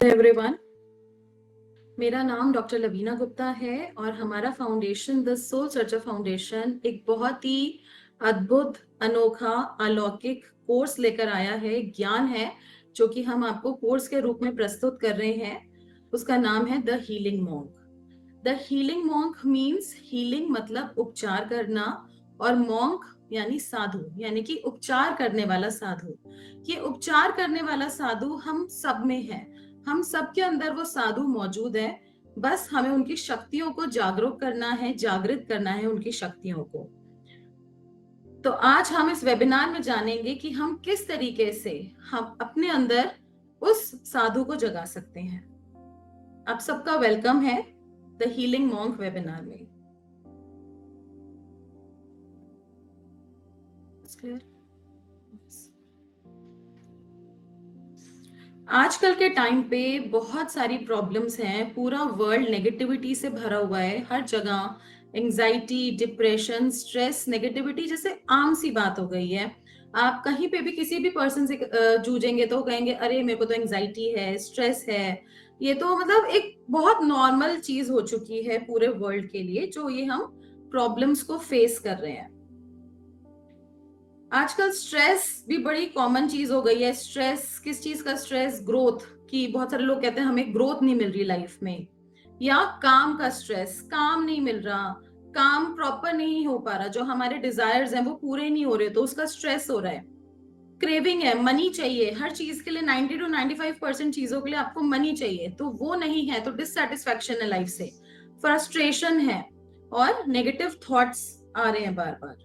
Everyone, मेरा नाम doctor Lavina Gupta है और हमारा foundation the soul searcher foundation एक बहुत ही अद्भुत, अनोखा, अलौकिक कोर्स लेकर आया है। ज्ञान है जो कि हम आपको कोर्स के रूप में प्रस्तुत कर रहे हैं। उसका नाम है the healing monk. The healing monk means healing मतलब उपचार करना, और मॉन्क यानी साधु, यानी कि उपचार करने वाला साधु। ये उपचार करने वाला साधु हम सब में है। हम सबके अंदर वो साधु मौजूद है। बस हमें उनकी शक्तियों को जागरूक करना है, जागृत करना है उनकी शक्तियों को। तो आज हम इस वेबिनार में जानेंगे कि हम किस तरीके से हम अपने अंदर उस साधु को जगा सकते हैं। आप सबका वेलकम है द हीलिंग मॉन्क वेबिनार में। आजकल के टाइम पे बहुत सारी प्रॉब्लम्स हैं। पूरा वर्ल्ड नेगेटिविटी से भरा हुआ है। हर जगह एंजाइटी, डिप्रेशन, स्ट्रेस, नेगेटिविटी जैसे आम सी बात हो गई है। आप कहीं पे भी किसी भी पर्सन से जूझेंगे तो कहेंगे अरे मेरे को तो एंजाइटी है, स्ट्रेस है। ये तो मतलब एक बहुत नॉर्मल चीज हो चुकी है पूरे वर्ल्ड के लिए, जो ये हम प्रॉब्लम्स को फेस कर रहे हैं। आजकल स्ट्रेस भी बड़ी कॉमन चीज हो गई है। स्ट्रेस किस चीज का? स्ट्रेस ग्रोथ की। बहुत सारे लोग कहते हैं हमें ग्रोथ नहीं मिल रही लाइफ में, या काम का स्ट्रेस, काम नहीं मिल रहा, काम प्रॉपर नहीं हो पा रहा, जो हमारे डिजायर्स हैं वो पूरे नहीं हो रहे तो उसका स्ट्रेस हो रहा है। क्रेविंग है, मनी चाहिए हर चीज के लिए। 90 to 95% चीजों के लिए आपको मनी चाहिए, तो वो नहीं है तो डिससेटिस्फैक्शन है लाइफ से, फ्रस्ट्रेशन है, और नेगेटिव थॉट्स आ रहे हैं बार बार।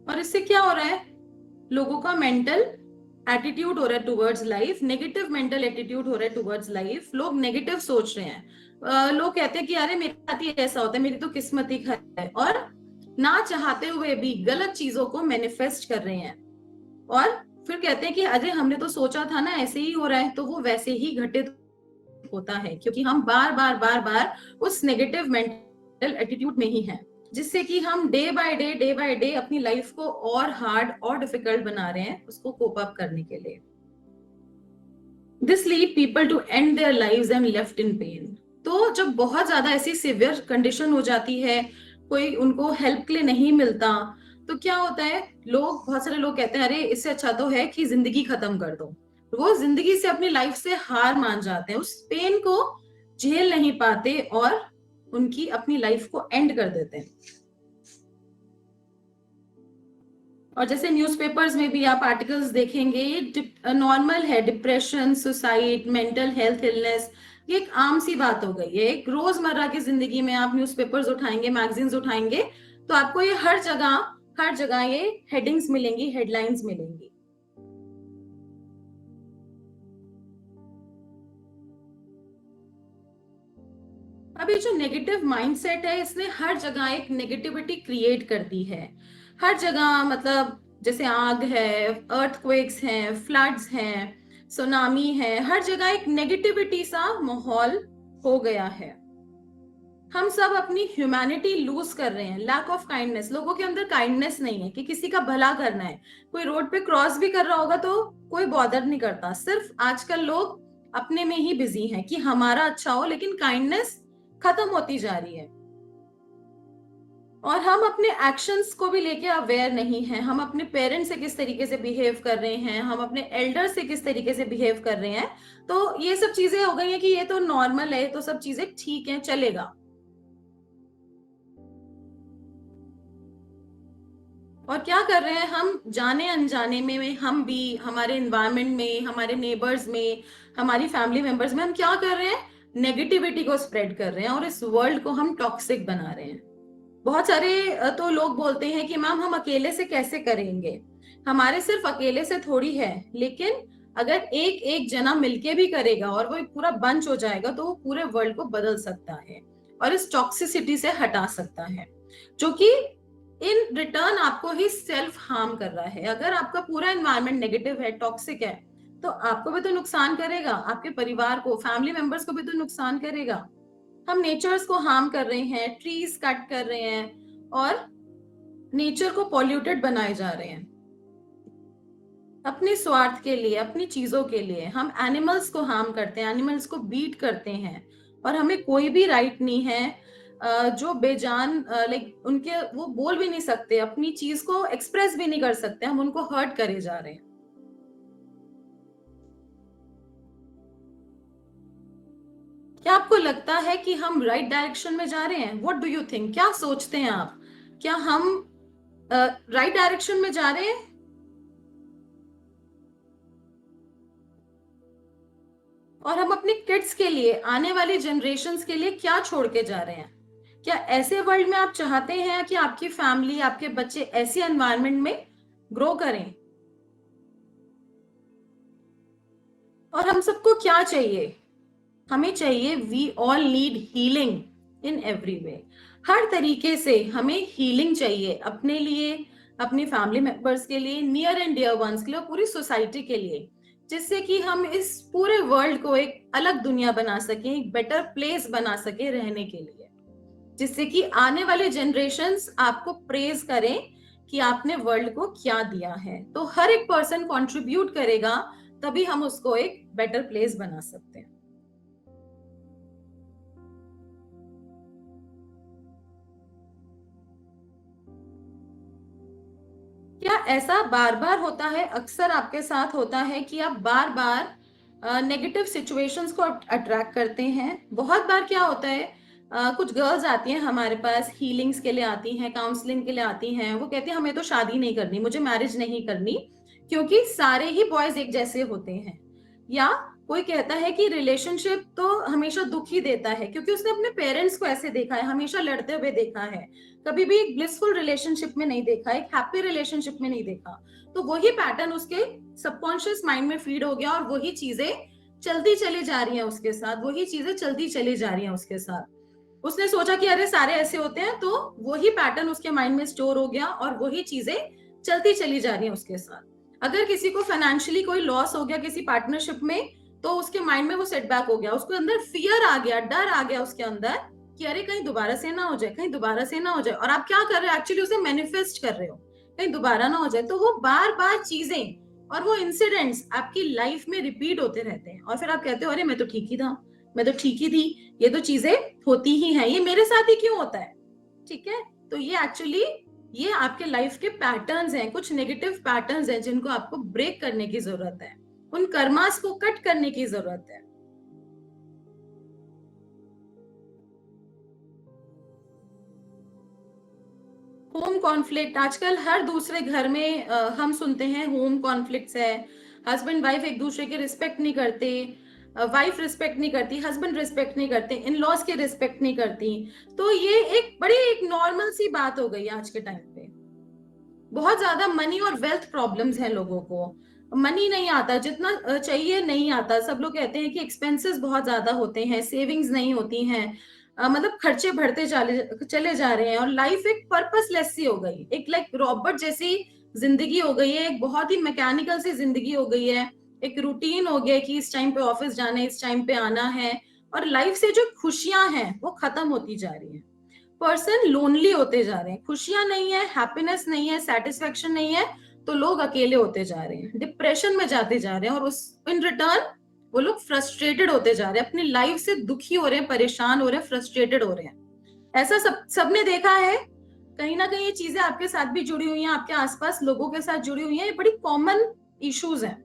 और इससे क्या हो रहा है? लोगों का मेंटल एटीट्यूड हो रहा है towards life, negative mental attitude हो रहा है टुवर्ड्स लाइफ। लोग नेगेटिव सोच रहे हैं। लोग कहते हैं कि अरे मेरे साथ ही ऐसा होता है, मेरी तो किस्मत ही खराब है, और ना चाहते हुए भी गलत चीजों को मैनिफेस्ट कर रहे हैं। और फिर कहते हैं कि अरे हमने तो सोचा था ना ऐसे ही हो रहा है, तो वो वैसे ही घटित होता है, क्योंकि हम बार बार बार बार उस नेगेटिव मेंटल एटीट्यूड में ही हैं, जिससे कि हम डे बाय डे अपनी लाइफ को और हार्ड और डिफिकल्ट बना रहे हैं उसको कोप अप करने के लिए। This lead people to end their lives and left in pain. तो जब बहुत ज्यादा ऐसी सिवियर कंडीशन हो जाती है, कोई उनको हेल्प के लिए नहीं मिलता, तो क्या होता है? बहुत सारे लोग कहते हैं अरे इससे अच्छा तो है कि जिंदगी खत्म कर दो। वो जिंदगी से, अपनी लाइफ से हार मान जाते हैं, उस पेन को झेल नहीं पाते और उनकी अपनी लाइफ को एंड कर देते हैं। और जैसे न्यूज़पेपर्स में भी आप आर्टिकल्स देखेंगे, ये नॉर्मल है। Depression, suicide, mental health illness, ये एक आम सी बात हो गई है। एक रोजमर्रा की जिंदगी में आप न्यूज़पेपर्स उठाएंगे, मैगजीन्स उठाएंगे, तो आपको ये हर जगह ये हेडिंग्स मिलेंगी, हेडलाइंस मिलेंगी। अभी जो नेगेटिव माइंडसेट है, इसने हर जगह एक नेगेटिविटी क्रिएट कर दी है। हर जगह मतलब जैसे आग है, अर्थक्वेक्स हैं, फ्लड्स हैं, सुनामी है, हर जगह एक नेगेटिविटी सा माहौल हो गया है। हम सब अपनी ह्यूमैनिटी लूज कर रहे हैं। लैक ऑफ काइंडनेस, लोगों के अंदर काइंडनेस नहीं है कि किसी का भला करना है। कोई रोड पे क्रॉस भी कर रहा होगा तो कोई बॉदर नहीं करता। सिर्फ आजकल लोग अपने में ही बिजी हैं कि हमारा अच्छा हो, लेकिन काइंडनेस खत्म होती जा रही है। और हम अपने एक्शंस को भी लेके अवेयर नहीं हैं। हम अपने पेरेंट्स से किस तरीके से बिहेव कर रहे हैं, हम अपने एल्डर से किस तरीके से बिहेव कर रहे हैं। तो ये सब चीजें हो गई हैं कि ये तो नॉर्मल है, तो सब चीजें ठीक है, चलेगा। और क्या कर रहे हैं हम? जाने अनजाने में हम भी, हमारे एनवायरनमेंट में, हमारे नेबर्स में, हमारी फैमिली मेंबर्स में हम क्या कर रहे हैं? नेगेटिविटी को स्प्रेड कर रहे हैं और इस वर्ल्ड को हम टॉक्सिक बना रहे हैं। बहुत सारे तो लोग बोलते हैं कि मैम हम अकेले से कैसे करेंगे? हमारे सिर्फ अकेले से थोड़ी है, लेकिन अगर एक एक जना मिलके भी करेगा और वो एक पूरा बंच हो जाएगा, तो वो पूरे वर्ल्ड को बदल सकता है और इस टॉक्सिसिटी से हटा सकता है, जो कि इन रिटर्न आपको ही सेल्फ हार्म कर रहा है। अगर आपका पूरा एनवायरनमेंट नेगेटिव है, टॉक्सिक है, तो आपको भी तो नुकसान करेगा, आपके परिवार को, फैमिली मेंबर्स को भी तो नुकसान करेगा। हम नेचर्स को हार्म कर रहे हैं, ट्रीज कट कर रहे हैं और नेचर को पॉल्यूटेड बनाए जा रहे हैं। अपने स्वार्थ के लिए, अपनी चीजों के लिए हम एनिमल्स को हार्म करते हैं, एनिमल्स को बीट करते हैं, और हमें कोई भी राइट नहीं है जो बेजान लाइक उनके वो बोल भी नहीं सकते, अपनी चीज को एक्सप्रेस भी नहीं कर सकते, हम उनको हर्ट करे जा रहे हैं। क्या आपको लगता है कि हम राइट डायरेक्शन में जा रहे हैं? What do you think? क्या सोचते हैं आप? क्या हम राइट डायरेक्शन में जा रहे हैं? और हम अपने किड्स के लिए, आने वाली जनरेशन्स के लिए क्या छोड़ के जा रहे हैं? क्या ऐसे वर्ल्ड में आप चाहते हैं कि आपकी फैमिली, आपके बच्चे ऐसी एनवायरनमेंट में ग्रो करें? और हम सबको क्या चाहिए? हमें चाहिए, we all need healing in every way. हर तरीके से हमें हीलिंग चाहिए, अपने लिए, अपनी फैमिली मेंबर्स के लिए, नियर एंड डियर वंस के लिए, पूरी सोसाइटी के लिए, जिससे कि हम इस पूरे वर्ल्ड को एक अलग दुनिया बना सकें, एक बेटर प्लेस बना सके रहने के लिए, जिससे कि आने वाले जनरेशन्स आपको प्रेज करें कि आपने वर्ल्ड को क्या दिया है। तो हर एक पर्सन कंट्रीब्यूट करेगा, तभी हम उसको एक बेटर प्लेस बना सकते हैं। क्या ऐसा बार बार होता है, अक्सर आपके साथ होता है कि आप बार बार नेगेटिव सिचुएशंस को अट्रैक्ट करते हैं? बहुत बार क्या होता है, कुछ गर्ल्स आती हैं हमारे पास, हीलिंग्स के लिए आती हैं, काउंसलिंग के लिए आती हैं, वो कहती हैं हमें तो शादी नहीं करनी, मुझे मैरिज नहीं करनी, क्योंकि सारे ही बॉयज एक जैसे होते हैं। या कोई कहता है कि रिलेशनशिप तो हमेशा दुख ही देता है, क्योंकि उसने अपने पेरेंट्स को ऐसे देखा है, हमेशा लड़ते हुए देखा है, कभी भी एक ब्लिसफुल रिलेशनशिप में नहीं देखा, एक हैप्पी रिलेशनशिप में नहीं देखा। तो वही पैटर्न उसके सबकॉन्शियस माइंड में फीड हो गया, और वही चीजें चलती चली जा रही हैं उसके साथ, वही चीजें चलती चली जा रही हैं उसके साथ। उसने सोचा कि अरे सारे ऐसे होते हैं, तो वही पैटर्न उसके माइंड में स्टोर हो गया, और वही चीजें चलती चली जा रही हैं उसके साथ। अगर किसी को फाइनेंशियली कोई लॉस हो गया किसी पार्टनरशिप में, तो उसके माइंड में वो सेटबैक हो गया, उसके अंदर फियर आ गया, डर आ गया उसके अंदर कि अरे कहीं दोबारा से ना हो जाए, कहीं दोबारा से ना हो जाए। और आप क्या कर रहे हो, एक्चुअली उसे मैनिफेस्ट कर रहे हो, कहीं दोबारा ना हो जाए। तो वो बार बार चीजें और वो इंसिडेंट्स आपकी लाइफ में रिपीट होते रहते हैं, और फिर आप कहते हो अरे मैं तो ठीक ही था, मैं तो ठीक ही थी, ये तो चीजें होती ही हैं, ये मेरे साथ ही क्यों होता है? ठीक है, तो ये एक्चुअली ये आपके लाइफ के पैटर्न्स हैं, कुछ नेगेटिव पैटर्न्स हैं जिनको आपको ब्रेक करने की जरूरत है, उन कर्मास को कट करने की जरूरत है। होम कॉन्फ्लिक्ट आजकल हर दूसरे घर में हम सुनते हैं, होम कॉन्फ्लिक्ट्स है, हस्बैंड वाइफ एक दूसरे के रिस्पेक्ट नहीं करते, वाइफ रिस्पेक्ट नहीं करती, हस्बैंड रिस्पेक्ट नहीं करते, इन लॉज की रिस्पेक्ट नहीं करती। तो ये एक बड़ी एक नॉर्मल सी बात हो गई आज के टाइम पे। बहुत ज्यादा मनी और वेल्थ प्रॉब्लम्स हैं लोगों को, मनी नहीं आता जितना चाहिए, नहीं आता। सब लोग कहते हैं कि एक्सपेंसेस बहुत ज्यादा होते हैं, सेविंग्स नहीं होती हैं, मतलब खर्चे बढ़ते चले चले जा रहे हैं, और लाइफ एक पर्पसलेस सी हो गई, एक लाइक रॉबर्ट जैसी जिंदगी हो गई है, एक बहुत ही मैकेनिकल सी जिंदगी हो गई है, एक रूटीन हो गया कि इस टाइम पे ऑफिस जाना है, इस टाइम पे आना है, और लाइफ से जो खुशियां हैं वो खत्म होती जा रही है। पर्सन लोनली होते जा रहे हैं, खुशियां नहीं है, हैप्पीनेस नहीं है, सेटिस्फेक्शन नहीं है, तो लोग अकेले होते जा रहे हैं, डिप्रेशन में जाते जा रहे हैं, और उस इन रिटर्न वो लोग फ्रस्ट्रेटेड होते जा रहे हैं, अपनी लाइफ से दुखी हो रहे हैं, परेशान हो रहे हैं, फ्रस्ट्रेटेड हो रहे हैं। ऐसा सबने देखा है, कहीं ना कहीं ये चीजें आपके साथ भी जुड़ी हुई हैं, आपके आसपास लोगों के साथ जुड़ी हुई हैं, ये बड़ी कॉमन इश्यूज हैं।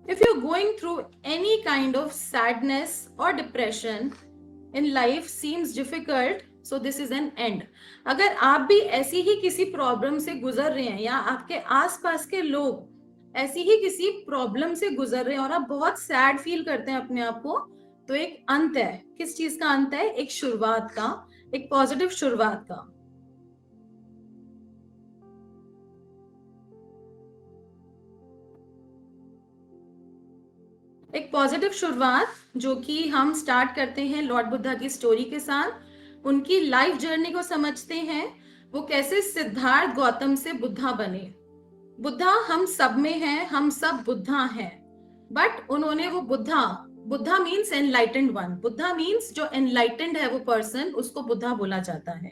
If you're going through any kind of sadness or depression in life seems difficult, so this is an end. अगर आप भी ऐसी ही किसी प्रॉब्लम से गुजर रहे हैं, या आपके आसपास के लोग ऐसी ही किसी प्रॉब्लम से गुजर रहे हैं, और आप बहुत सैड फील करते हैं अपने आप को, तो एक अंत है। किस चीज का अंत है? एक शुरुआत का, एक पॉजिटिव शुरुआत का। एक पॉजिटिव शुरुआत जो कि हम स्टार्ट करते हैं लॉर्ड बुद्धा की स्टोरी के साथ, उनकी लाइफ जर्नी को समझते हैं, वो कैसे सिद्धार्थ गौतम से बुद्धा बने। बुद्धा हम सब में है, हम सब बुद्धा हैं, बट उन्होंने वो Buddha Buddha means enlightened one, Buddha means जो एनलाइटेंड है वो पर्सन, उसको बुद्धा बोला जाता है।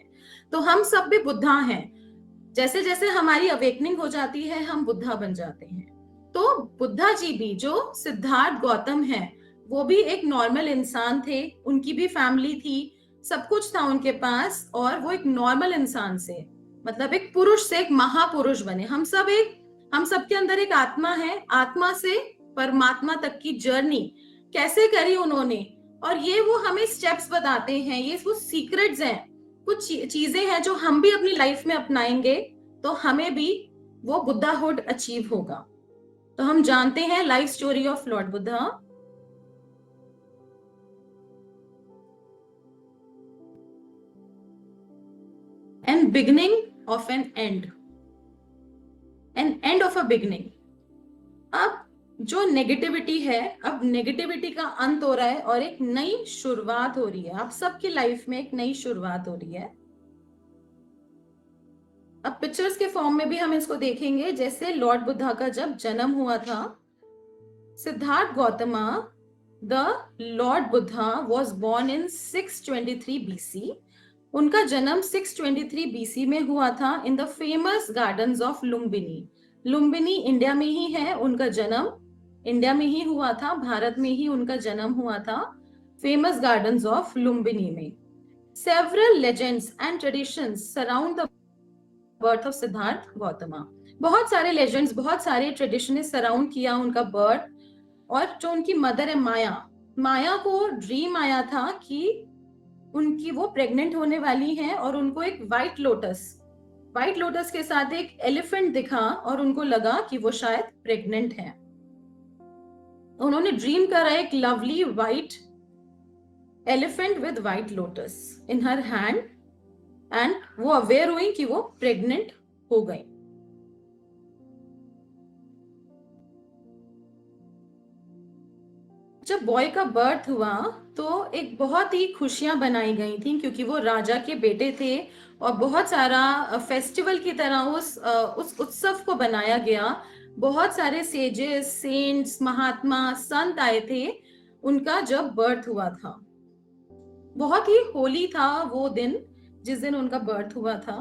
तो हम सब भी बुद्धा हैं। जैसे जैसे हमारी अवेकनिंग हो जाती है हम बुद्धा बन जाते हैं। तो बुद्धा जी भी, जो सिद्धार्थ गौतम है, वो भी एक नॉर्मल इंसान थे, उनकी भी फैमिली थी, सब कुछ था उनके पास, और वो एक नॉर्मल इंसान से, मतलब एक पुरुष से एक महापुरुष बने। हम सब के अंदर एक आत्मा है, आत्मा से परमात्मा तक की जर्नी कैसे करी उन्होंने, और ये वो हमें स्टेप्स बताते हैं, ये वो सीक्रेट्स हैं, कुछ चीजें हैं जो हम भी अपनी लाइफ में अपनाएंगे तो हमें भी वो बुद्धाहुड अचीव होगा। तो हम जानते हैं life story of lord Buddha. End beginning of an end of a beginning. अब जो नेगेटिविटी है, अब नेगेटिविटी का अंत हो रहा है और एक नई शुरुआत हो रही है। आप सबकी लाइफ में एक नई शुरुआत हो रही है। अब पिक्चर्स के फॉर्म में भी हम इसको देखेंगे। जैसे लॉर्ड बुद्धा का जब जन्म हुआ था, Siddhartha Gautama, the lord Buddha was born in 623 BC। उनका जन्म 623 BC में हुआ था in the famous gardens of Lumbini. Lumbini India में ही है, उनका जन्म इंडिया में ही हुआ था, भारत में ही उनका जन्म हुआ था, फेमस गार्डन्स ऑफ लुम्बिनी में। Several legends and traditions surround the birth of Siddhartha Gautama. बहुत सारे लेजेंड्स, बहुत सारे ट्रेडिशन ने सराउंड किया उनका बर्थ। और जो उनकी मदर है माया, माया को ड्रीम आया था कि उनकी वो प्रेग्नेंट होने वाली हैं, और उनको एक व्हाइट लोटस के साथ एक एलिफेंट दिखा और उनको लगा कि वो शायद प्रेग्नेंट है। उन्होंने ड्रीम करा एक lovely white elephant with white lotus in her hand, and वो अवेयर हुई कि वो प्रेग्नेंट हो गई। जब बॉय का बर्थ हुआ तो एक बहुत ही खुशियां बनाई गई थी, क्योंकि वो राजा के बेटे थे, और बहुत सारा फेस्टिवल की तरह उस उत्सव को बनाया गया। बहुत सारे सेजेस, सेंट्स, महात्मा, संत आए थे उनका जब बर्थ हुआ था। बहुत ही होली था वो दिन, जिस दिन उनका बर्थ हुआ था।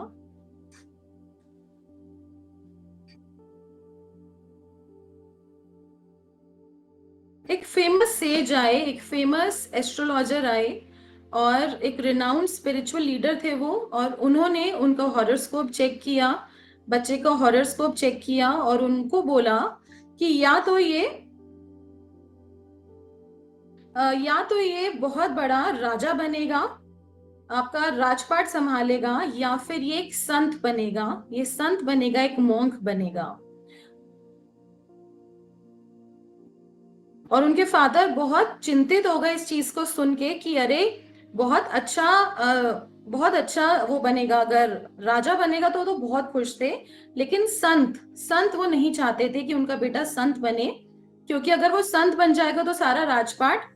एक फेमस सेज आए, एक फेमस एस्ट्रोलॉजर आए, और एक रिनाउंड स्पिरिचुअल लीडर थे वो, और उन्होंने उनका हॉरोस्कोप चेक किया, बच्चे का हॉरोस्कोप चेक किया, और उनको बोला कि या तो ये बहुत बड़ा राजा बनेगा, आपका राजपाट संभालेगा, या फिर ये एक संत बनेगा, ये संत बनेगा, एक मॉन्क बनेगा। और उनके फादर बहुत चिंतित हो गए इस चीज को सुन के कि अरे बहुत अच्छा वो बनेगा, अगर राजा बनेगा तो बहुत खुश थे। लेकिन संत वो नहीं चाहते थे कि उनका बेटा संत बने, क्योंकि अगर वो संत बन जाएगा तो सारा राजपाट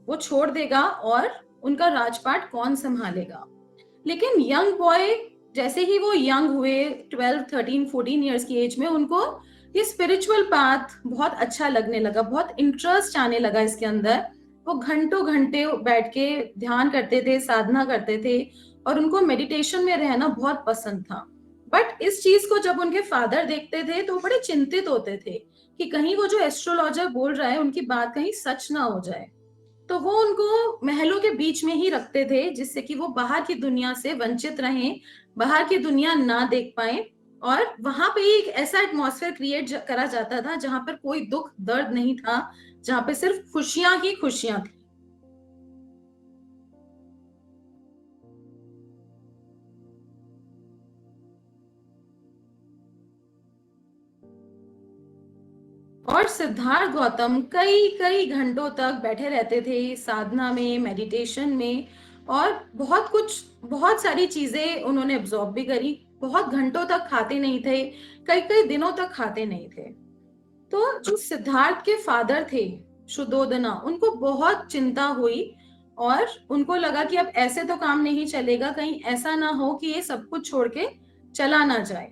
वो छोड़ देगा, और उनका राजपाट कौन संभालेगा। लेकिन यंग बॉय, जैसे ही वो यंग हुए 12, 13, 14 ईयर्स की एज में, उनको ये स्पिरिचुअल पाथ बहुत अच्छा लगने लगा, बहुत इंटरेस्ट आने लगा इसके अंदर। वो घंटों घंटे बैठ के ध्यान करते थे, साधना करते थे, और उनको मेडिटेशन में रहना बहुत पसंद था। बट इस चीज को जब उनके फादर देखते थे तो बड़े चिंतित होते थे कि कहीं वो जो एस्ट्रोलॉजर बोल रहा है उनकी बात कहीं सच ना हो जाए। तो वो उनको महलों के बीच में ही रखते थे, जिससे कि वो बाहर की दुनिया से वंचित रहें, बाहर की दुनिया ना देख पाए। और वहां पे एक ऐसा एटमॉस्फेयर क्रिएट करा जाता था जहां पर कोई दुख दर्द नहीं था, जहां पे सिर्फ खुशियां ही खुशियां थी। और सिद्धार्थ गौतम कई कई घंटों तक बैठे रहते थे साधना में, मेडिटेशन में, और बहुत सारी चीजें उन्होंने अब्सॉर्ब भी करी। बहुत घंटों तक खाते नहीं थे, कई कई दिनों तक खाते नहीं थे। तो जो सिद्धार्थ के फादर थे शुद्धोदना, उनको बहुत चिंता हुई, और उनको लगा कि अब ऐसे तो काम नहीं चलेगा, कहीं ऐसा ना हो कि ये सब कुछ छोड़ के चला ना जाए।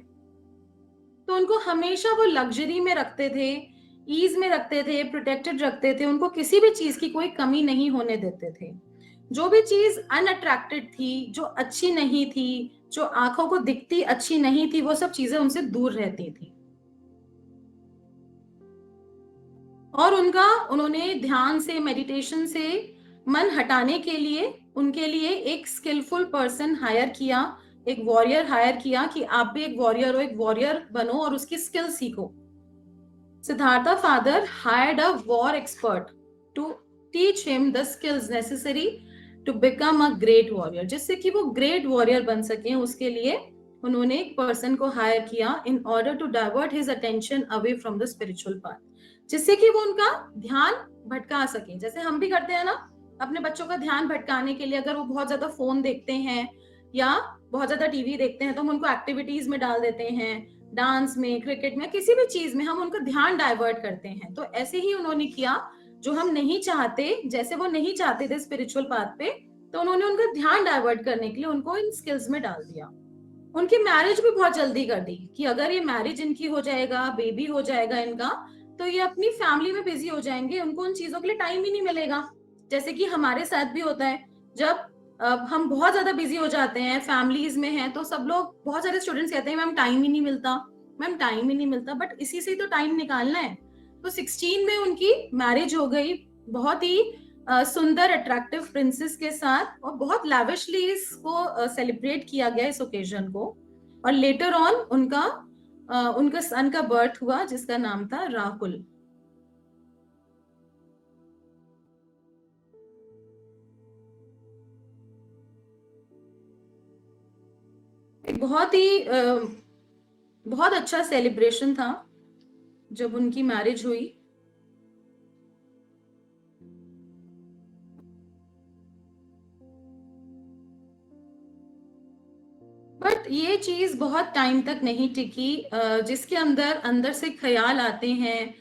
तो उनको हमेशा वो लग्जरी में रखते थे, ईज में रखते थे, प्रोटेक्टेड रखते थे, उनको किसी भी चीज की कोई कमी नहीं होने देते थे। जो भी चीज अनअट्रैक्टेड थी, जो अच्छी नहीं थी, जो आंखों को दिखती अच्छी नहीं थी, वो सब चीजें उनसे दूर रहती थी। और उन्होंने ध्यान से, मेडिटेशन से मन हटाने के लिए उनके लिए एक स्किलफुल पर्सन हायर किया, एक वॉरियर हायर किया कि आप भी एक वॉरियर हो, एक वॉरियर बनो और उसकी स्किल सीखो। Siddhartha father hired a war expert to teach him the skills necessary to become a great warrior, जिससे कि वो ग्रेट वॉरियर बन सके। उसके लिए उन्होंने एक पर्सन को हायर किया in order to divert his attention away from the spiritual path, जिससे कि वो उनका ध्यान भटका सके। जैसे हम भी करते हैं ना, अपने बच्चों का ध्यान भटकाने के लिए, अगर वो बहुत ज्यादा फोन देखते हैं या बहुत ज्यादा टीवी देखते हैं, तो हम उनको एक्टिविटीज में डाल देते हैं, डांस में, क्रिकेट में, किसी भी चीज में हम उनका ध्यान डाइवर्ट करते हैं। तो ऐसे ही उन्होंने किया, जो हम नहीं चाहते, जैसे वो नहीं चाहते थे स्पिरिचुअल पाथ पे, तो उन्होंने उनका ध्यान डाइवर्ट करने के लिए उनको इन स्किल्स में डाल दिया। उनकी मैरिज भी बहुत जल्दी कर दी कि अगर ये मैरिज इनकी हो जाएगा, बेबी हो जाएगा इनका, तो ये अपनी फैमिली में बिजी हो जाएंगे, उनको उन चीजों के लिए टाइम ही नहीं मिलेगा। जैसे कि हमारे साथ भी होता है, जब हम बहुत ज्यादा बिजी हो जाते हैं, फैमिलीज में हैं, तो सब लोग, बहुत सारे स्टूडेंट्स कहते हैं मैम टाइम ही नहीं मिलता, मैम टाइम ही नहीं मिलता, बट इसी से तो टाइम निकालना है। तो 16 में उनकी मैरिज हो गई, बहुत ही सुंदर अट्रैक्टिव प्रिंसेस के साथ, और बहुत लैविशली इसको सेलिब्रेट किया गया इस ओकेजन को। और लेटर ऑन उनका सन का बर्थ हुआ, जिसका नाम था राहुल। बहुत ही बहुत अच्छा सेलिब्रेशन था जब उनकी मैरिज हुई। बट ये चीज बहुत टाइम तक नहीं टिकी। जिसके अंदर अंदर से ख्याल आते हैं,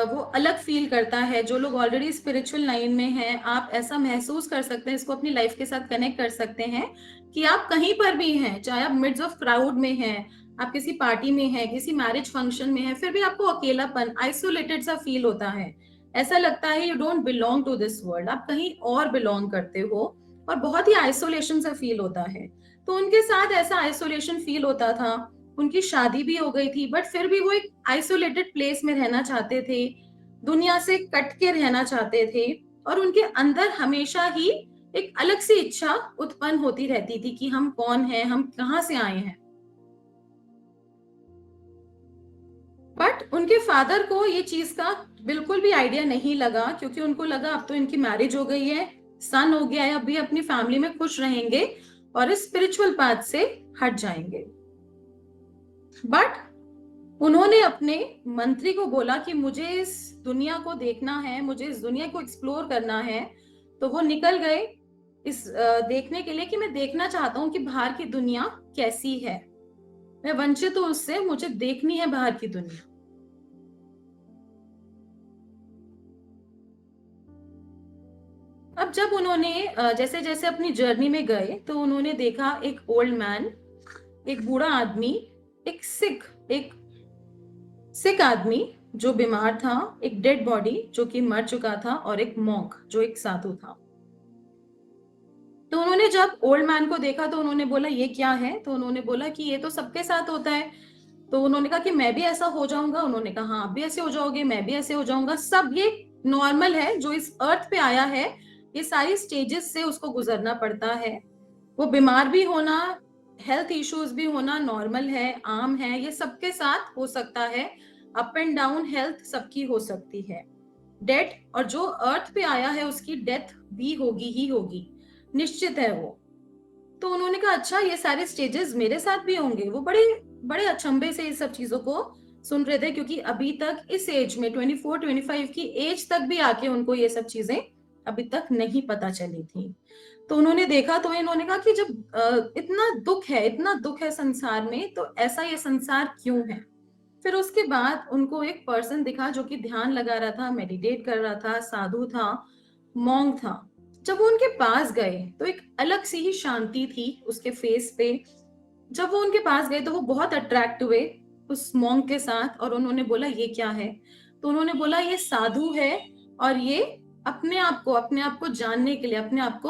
वो अलग फील करता है। जो लोग ऑलरेडी स्पिरिचुअल लाइन में हैं, आप ऐसा महसूस कर सकते हैं, इसको अपनी लाइफ के साथ कनेक्ट कर सकते हैं कि आप कहीं पर भी हैं, चाहे आप मिड्स ऑफ क्राउड में हैं, आप किसी पार्टी में हैं, किसी मैरिज फंक्शन में हैं, फिर भी आपको अकेलापन, आइसोलेटेड सा फील होता है। ऐसा लगता है you don't belong to this world, आप कहीं और बिलोंग करते हो, और बहुत ही आइसोलेशन सा फील होता है। तो उनके साथ ऐसा आइसोलेशन फील होता था। उनकी शादी भी हो गई थी, बट फिर भी वो एक आइसोलेटेड प्लेस में रहना चाहते थे, दुनिया से कट के रहना चाहते थे, और उनके अंदर हमेशा ही एक अलग सी इच्छा उत्पन्न होती रहती थी कि हम कौन हैं, हम कहाँ से आए हैं। बट उनके फादर को ये चीज का बिल्कुल भी आइडिया नहीं लगा, क्योंकि उनको लगा अब तो इनकी मैरिज हो गई है, सन हो गया है, अभी अपनी फैमिली में खुश रहेंगे और इस स्पिरिचुअल पाथ से हट जाएंगे। बट उन्होंने अपने मंत्री को बोला कि मुझे इस दुनिया को देखना है, मुझे इस दुनिया को एक्सप्लोर करना है। तो वो निकल गए इस देखने के लिए कि मैं देखना चाहता हूँ कि बाहर की दुनिया कैसी है, मैं वंचित हूँ उससे, मुझे देखनी है बाहर की दुनिया। अब जब उन्होंने जैसे जैसे अपनी जर्नी में गए, तो उन्होंने देखा एक ओल्ड मैन, एक बूढ़ा आदमी, एक सिक आदमी जो बीमार था, एक डेड बॉडी जो कि मर चुका था, और एक मॉन्क जो एक साधु था। तो उन्होंने जब ओल्ड मैन को देखा तो उन्होंने बोला ये क्या है। तो उन्होंने बोला कि ये तो सबके साथ होता है। तो उन्होंने कहा कि मैं भी ऐसा हो जाऊंगा। उन्होंने कहा हाँ, आप भी ऐसे हो जाओगे, मैं भी ऐसे हो जाऊंगा, सब ये नॉर्मल है, जो इस अर्थ पे आया है ये सारी स्टेजेस से उसको गुजरना पड़ता है। वो बीमार भी होना, हेल्थ इश्यूज भी होना नॉर्मल है, आम है, ये सबके साथ हो सकता है। अप एंड डाउन हेल्थ सबकी हो सकती है। डेथ, और जो अर्थ पे आया है उसकी डेथ भी होगी ही होगी, निश्चित है वो। तो उन्होंने कहा अच्छा, ये सारे स्टेजेस मेरे साथ भी होंगे। वो बड़े बड़े अचंभे से इस सब चीजों को सुन रहे थे, क्योंकि अभी तक इस एज में 24-25 की एज तक भी आके उनको ये सब चीजें अभी तक नहीं पता चली थी। तो उन्होंने देखा, तो इन्होंने कहा कि जब इतना दुख है संसार में, तो ऐसा ये संसार क्यों है। फिर उसके बाद उनको एक पर्सन दिखा जो कि ध्यान लगा रहा था, मेडिटेट कर रहा था, साधु था, मॉन्क था। जब वो उनके पास गए तो एक अलग सी ही शांति थी उसके फेस पे। जब वो उनके पास गए तो वो बहुत अट्रैक्ट हुए उस मॉन्क के साथ, और उन्होंने बोला ये क्या है। तो उन्होंने बोला ये साधु है और ये अपने आप को जानने के लिए, अपने आप को,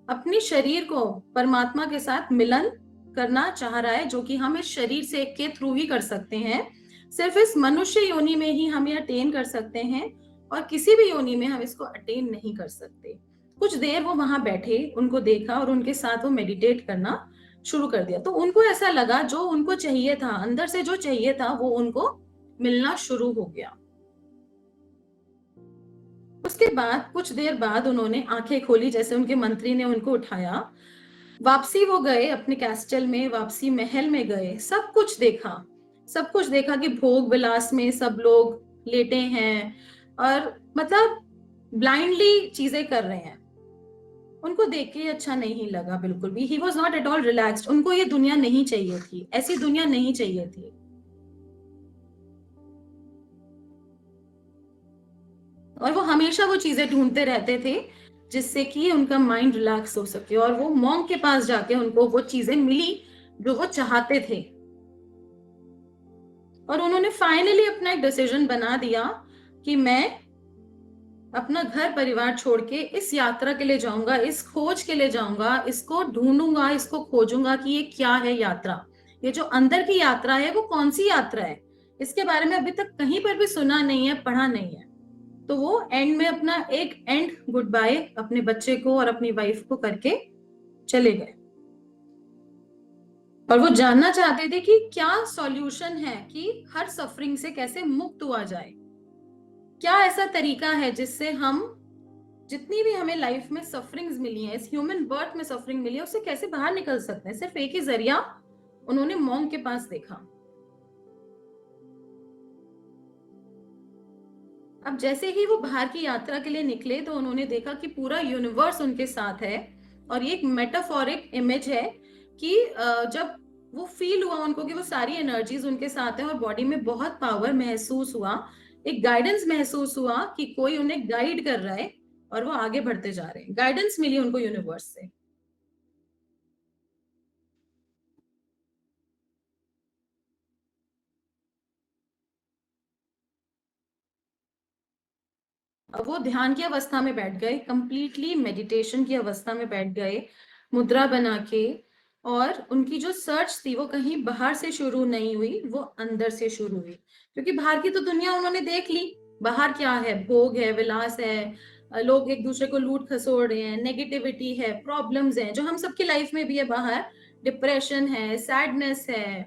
अपने शरीर को परमात्मा के साथ मिलन करना चाह रहा है, जो कि हम इस शरीर से के थ्रू ही कर सकते हैं। सिर्फ इस मनुष्य योनि में ही हम ये अटेन कर सकते हैं और किसी भी योनि में हम इसको अटेन नहीं कर सकते। कुछ देर वो वहां बैठे, उनको देखा और उनके साथ वो मेडिटेट करना शुरू कर दिया। तो उनको ऐसा लगा जो उनको चाहिए था, अंदर से जो चाहिए था वो उनको मिलना शुरू हो गया। उसके बाद कुछ देर बाद उन्होंने आंखें खोली, जैसे उनके मंत्री ने उनको उठाया। वापसी वो गए अपने कैस्टल में, वापसी महल में गए, सब कुछ देखा कि भोग विलास में सब लोग लेटे हैं और मतलब ब्लाइंडली चीजें कर रहे हैं। उनको देख के अच्छा नहीं लगा बिल्कुल भी। He was not at all relaxed. उनको ये दुनिया नहीं चाहिए थी, ऐसी दुनिया नहीं चाहिए थी। और वो हमेशा वो चीजें ढूंढते रहते थे जिससे कि उनका माइंड रिलैक्स हो सके, और वो मॉन्क के पास जाके उनको वो चीजें मिली जो वो चाहते थे। और उन्होंने फाइनली अपना एक डिसीजन बना दिया कि मैं अपना घर परिवार छोड़ के इस यात्रा के लिए जाऊंगा, इस खोज के लिए जाऊंगा, इसको ढूंढूंगा, इसको खोजूंगा कि ये क्या है यात्रा, ये जो अंदर की यात्रा है वो कौन सी यात्रा है। इसके बारे में अभी तक कहीं पर भी सुना नहीं है, पढ़ा नहीं है। तो वो एंड में अपना एक एंड गुड बाय अपने बच्चे को और अपनी वाइफ को करके चले गए। और वो जानना चाहते थे कि क्या सॉल्यूशन है कि हर सफरिंग से कैसे मुक्त हुआ जाए, क्या ऐसा तरीका है जिससे हम जितनी भी हमें लाइफ में सफरिंग्स मिली है, इस ह्यूमन बर्थ में सफरिंग मिली है, उससे कैसे बाहर निकल सकते हैं। सिर्फ एक ही जरिया उन्होंने मॉन्क के पास देखा। अब जैसे ही वो बाहर की यात्रा के लिए निकले तो उन्होंने देखा कि पूरा यूनिवर्स उनके साथ है। और ये एक मेटाफोरिक इमेज है कि जब वो फील हुआ उनको कि वो सारी एनर्जीज उनके साथ है और बॉडी में बहुत पावर महसूस हुआ, एक गाइडेंस महसूस हुआ कि कोई उन्हें गाइड कर रहा है और वो आगे बढ़ते जा रहे हैं। गाइडेंस मिली उनको यूनिवर्स से। अब वो ध्यान की अवस्था में बैठ गए, कंप्लीटली मेडिटेशन की अवस्था में बैठ गए, मुद्रा बना के। और उनकी जो सर्च थी वो कहीं बाहर से शुरू नहीं हुई, वो अंदर से शुरू हुई। क्योंकि बाहर की तो दुनिया उन्होंने देख ली, बाहर क्या है, भोग है, विलास है, लोग एक दूसरे को लूट खसोड़ रहे हैं, नेगेटिविटी है, प्रॉब्लम्स हैं जो हम सबकी लाइफ में भी है बाहर, डिप्रेशन है, सैडनेस है।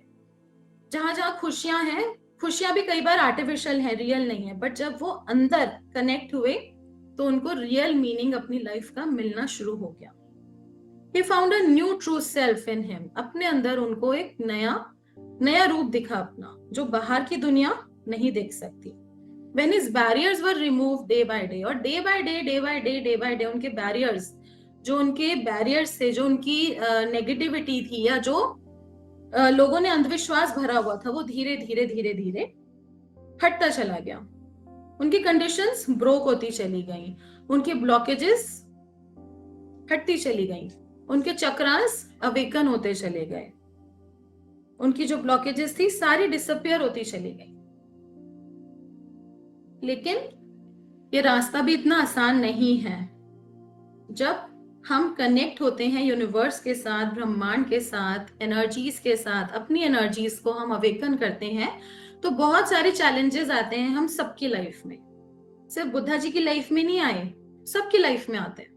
जहां जहां खुशियां हैं, खुशियां भी कई बार आर्टिफिशियल है, रियल नहीं है। बट जब वो अंदर कनेक्ट हुए तो उनको रियल मीनिंग अपनी लाइफ का मिलना शुरू हो गया। He found a new true self in him. अपने अंदर उनको एक नया रूप दिखा अपना, जो बाहर की दुनिया नहीं देख सकती। When his barriers were removed day by day, और day by day उनके barriers, जो उनके barriers थे, जो उनकी नेगेटिविटी थी या जो लोगों ने अंधविश्वास भरा हुआ था, वो धीरे धीरे धीरे धीरे हटता चला गया। उनकी कंडीशंस ब्रोक होती चली गई, उनके ब्लॉकेजेस हटती चली गई, उनके चक्रास अवेकन होते चले गए, उनकी जो ब्लॉकेजेस थी सारी डिसअपियर होती चली गई। लेकिन ये रास्ता भी इतना आसान नहीं है। जब हम कनेक्ट होते हैं यूनिवर्स के साथ, ब्रह्मांड के साथ, एनर्जीज के साथ, अपनी एनर्जीज को हम अवेकन करते हैं, तो बहुत सारे चैलेंजेस आते हैं हम सबकी लाइफ में। सिर्फ बुद्धा जी की लाइफ में नहीं आए, सबकी लाइफ में आते हैं।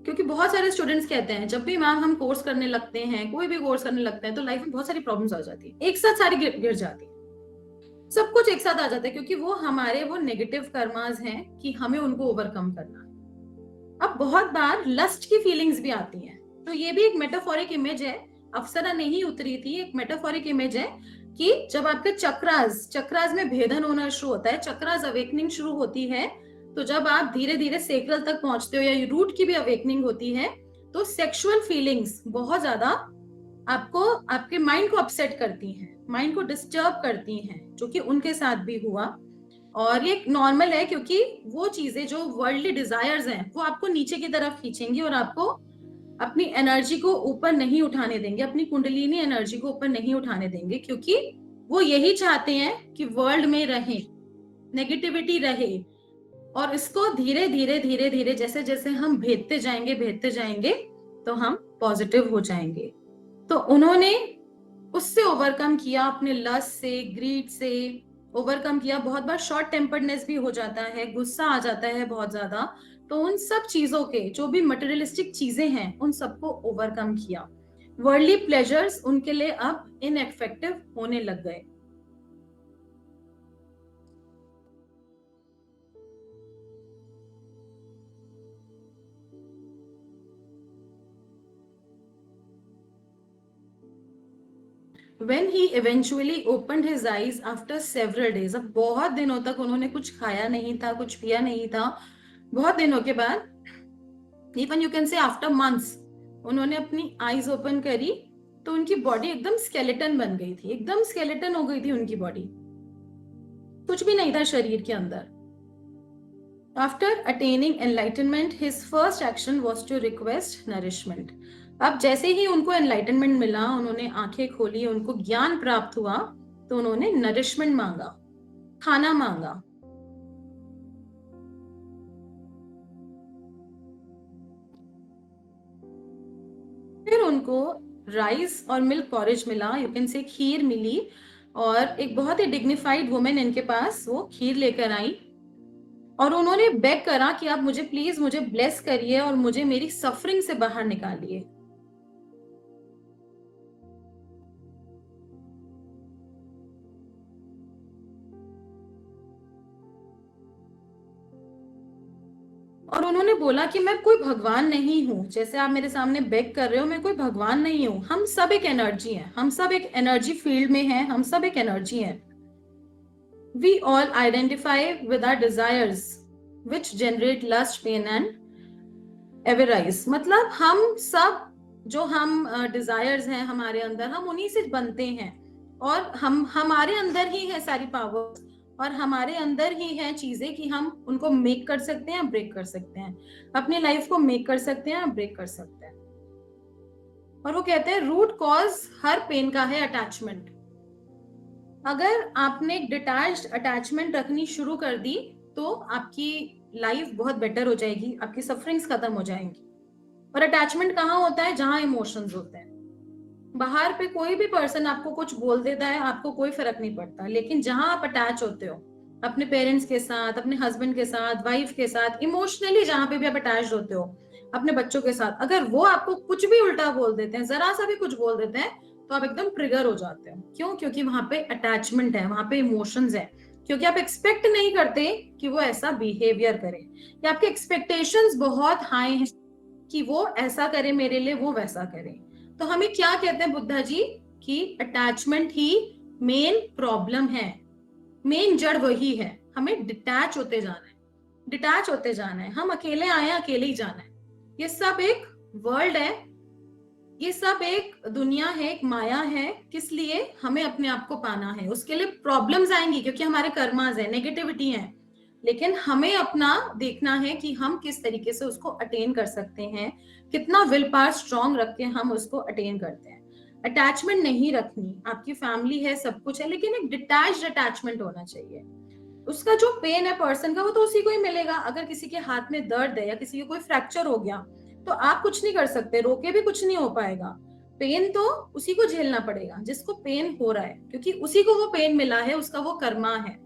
क्योंकि बहुत सारे स्टूडेंट्स कहते हैं जब भी मैम हम कोर्स करने लगते हैं, कोई भी कोर्स करने लगते हैं, तो लाइफ में बहुत सारी प्रॉब्लम्स आ जाती है, एक साथ सारी गिर जाती है, सब कुछ एक साथ आ जाता है, क्योंकि वो हमारे वो नेगेटिव कर्मास हैं कि हमें उनको ओवरकम करना है। अब बहुत बार लस्ट की फीलिंग्स भी आती हैं, तो ये भी एक मेटाफोरिक इमेज है, अप्सरा नहीं उतरी थी, एक मेटाफोरिक इमेज है कि जब आपके चक्रास में भेदन होना शुरू होता है, चक्रास अवेकनिंग शुरू होती है, तो जब आप धीरे धीरे सेक्रल तक पहुंचते हो या रूट की भी अवेकनिंग होती है, तो सेक्सुअल फीलिंग्स बहुत ज्यादा आपको, आपके माइंड को अपसेट करती हैं, माइंड को डिस्टर्ब करती हैं, जो कि उनके साथ भी हुआ। और ये नॉर्मल है, क्योंकि वो चीजें जो वर्ल्डली डिजायर्स हैं वो आपको नीचे की तरफ खींचेंगी और आपको अपनी एनर्जी को ऊपर नहीं उठाने देंगे, अपनी कुंडलिनी एनर्जी को ऊपर नहीं उठाने देंगे, क्योंकि वो यही चाहते हैं कि वर्ल्ड में रहें, नेगेटिविटी रहे, और इसको धीरे धीरे धीरे धीरे जैसे जैसे हम भेदते जाएंगे तो हम पॉजिटिव हो जाएंगे। तो उन्होंने उससे ओवरकम किया, अपने लस्ट से, ग्रीड से ओवरकम किया। बहुत बार शॉर्ट टेम्पर्डनेस भी हो जाता है, गुस्सा आ जाता है बहुत ज्यादा, तो उन सब चीजों के जो भी मटेरियलिस्टिक चीजें हैं उन सबको ओवरकम किया। वर्ल्डली प्लेजर्स उनके लिए अब इनएफेक्टिव होने लग गए। When he eventually opened his eyes after several days, अब बहुत दिनों तक उन्होंने कुछ खाया नहीं था, कुछ पिया नहीं था, बहुत दिनों के बाद, इवन यू कैन से आफ्टर मंथ्स, उन्होंने अपनी आईज ओपन करी तो उनकी बॉडी एकदम स्केलेटन बन गई थी, एकदम स्केलेटन हो गई थी उनकी बॉडी, कुछ भी नहीं था शरीर के अंदर। After attaining enlightenment his first action was to request nourishment. अब जैसे ही उनको एनलाइटनमेंट मिला, उन्होंने आंखें खोली, उनको ज्ञान प्राप्त हुआ, तो उन्होंने नरिशमेंट मांगा, खाना मांगा। फिर उनको राइस और मिल्क पॉरेज मिला, यू कैन से खीर मिली, और एक बहुत ही डिग्निफाइड वुमेन इनके पास वो खीर लेकर आई, और उन्होंने बेग करा कि आप मुझे प्लीज मुझे ब्लेस करिए और मुझे मेरी सफरिंग से बाहर निकालिए। और उन्होंने बोला कि मैं कोई भगवान नहीं हूं, जैसे आप मेरे सामने बेग कर रहे हो, मैं कोई भगवान नहीं हूं, हम सब एक एनर्जी हैं, हम सब एक एनर्जी फील्ड में हैं, हम सब एक एनर्जी हैं। We all identify with our desires which generate lust, pain and avarice. मतलब हम सब जो हम डिजायर्स हैं हमारे अंदर, हम उन्हीं से बनते हैं, और हम हमारे अंदर ही है सारी पावर्स, और हमारे अंदर ही है चीजें कि हम उनको मेक कर सकते हैं, ब्रेक कर सकते हैं, अपनी लाइफ को मेक कर सकते हैं, ब्रेक कर सकते हैं। और वो कहते हैं रूट कॉज हर पेन का है अटैचमेंट। अगर आपने डिटैच्ड अटैचमेंट रखनी शुरू कर दी तो आपकी लाइफ बहुत बेटर हो जाएगी, आपकी सफरिंग्स खत्म हो जाएंगी। और अटैचमेंट कहाँ होता है? जहां इमोशंस होते हैं। बाहर पे कोई भी पर्सन आपको कुछ बोल देता है, आपको कोई फर्क नहीं पड़ता, लेकिन जहां आप अटैच होते हो अपने पेरेंट्स के साथ, अपने हस्बैंड के साथ, वाइफ के साथ, इमोशनली जहां पे भी आप अटैच होते हो अपने बच्चों के साथ, अगर वो आपको कुछ भी उल्टा बोल देते हैं, जरा सा भी कुछ बोल देते हैं, तो आप एकदम ट्रिगर हो जाते हो। क्यों? क्योंकि वहां पे अटैचमेंट है, वहां पे इमोशंस है, क्योंकि आप एक्सपेक्ट नहीं करते कि वो ऐसा बिहेवियर करे, या आपके एक्सपेक्टेशंस बहुत हाई हैं कि वो ऐसा करे मेरे लिए, वो वैसा करे। तो हमें क्या कहते हैं बुद्धा जी? कि अटैचमेंट ही मेन प्रॉब्लम है, मेन जड़ वही है। हमें डिटैच होते जाना है, डिटैच होते जाना है। हम अकेले आए हैं, अकेले ही जाना है। ये सब एक वर्ल्ड है, ये सब एक दुनिया है, एक माया है। किस लिए? हमें अपने आप को पाना है। उसके लिए प्रॉब्लम्स आएंगी क्योंकि हमारे कर्मास है, नेगेटिविटी है, लेकिन हमें अपना देखना है कि हम किस तरीके से उसको अटेन कर सकते हैं, कितना विल पावर स्ट्रॉन्ग रख के हम उसको अटेन करते हैं। अटैचमेंट नहीं रखनी, आपकी फैमिली है, सब कुछ है, लेकिन एक डिटैच्ड अटैचमेंट होना चाहिए। उसका जो पेन है पर्सन का, वो तो उसी को ही मिलेगा। अगर किसी के हाथ में दर्द है या किसी को कोई फ्रैक्चर हो गया, तो आप कुछ नहीं कर सकते, रोके भी कुछ नहीं हो पाएगा। पेन तो उसी को झेलना पड़ेगा जिसको पेन हो रहा है, क्योंकि उसी को वो पेन मिला है, उसका वो कर्मा है।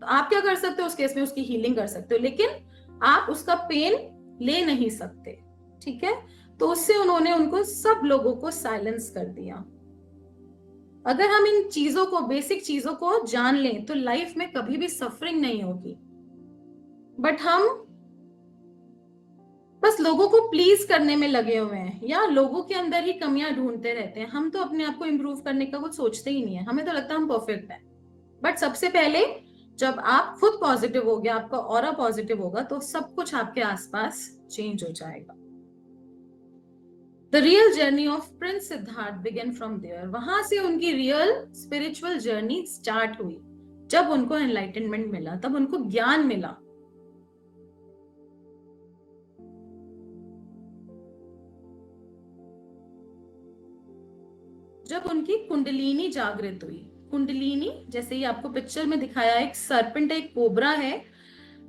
तो आप क्या कर सकते हो उस केस में? उसकी हीलिंग कर सकते हो, लेकिन आप उसका पेन ले नहीं सकते। ठीक है? तो उससे उन्होंने उनको सब लोगों को साइलेंस कर दिया। अगर हम इन चीजों को, बेसिक चीजों को जान लें, तो लाइफ में कभी भी सफरिंग नहीं होगी। बट हम बस लोगों को प्लीज करने में लगे हुए हैं, या लोगों के अंदर ही कमियां ढूंढते रहते हैं। हम तो अपने आप को इम्प्रूव करने का कुछ सोचते ही नहीं है, हमें तो लगता है हम परफेक्ट है। बट सबसे पहले जब आप खुद पॉजिटिव हो गया, आपका ऑरा पॉजिटिव होगा, तो सब कुछ आपके आसपास चेंज हो जाएगा। The real journey of prince Siddhartha began from there. वहां से उनकी रियल स्पिरिचुअल जर्नी स्टार्ट हुई। जब उनको एनलाइटनमेंट मिला, तब उनको ज्ञान मिला। जब उनकी कुंडलिनी जागृत हुई, कुंडलिनी, जैसे ही आपको पिक्चर में दिखाया, एक सर्पेंट, एक कोबरा है,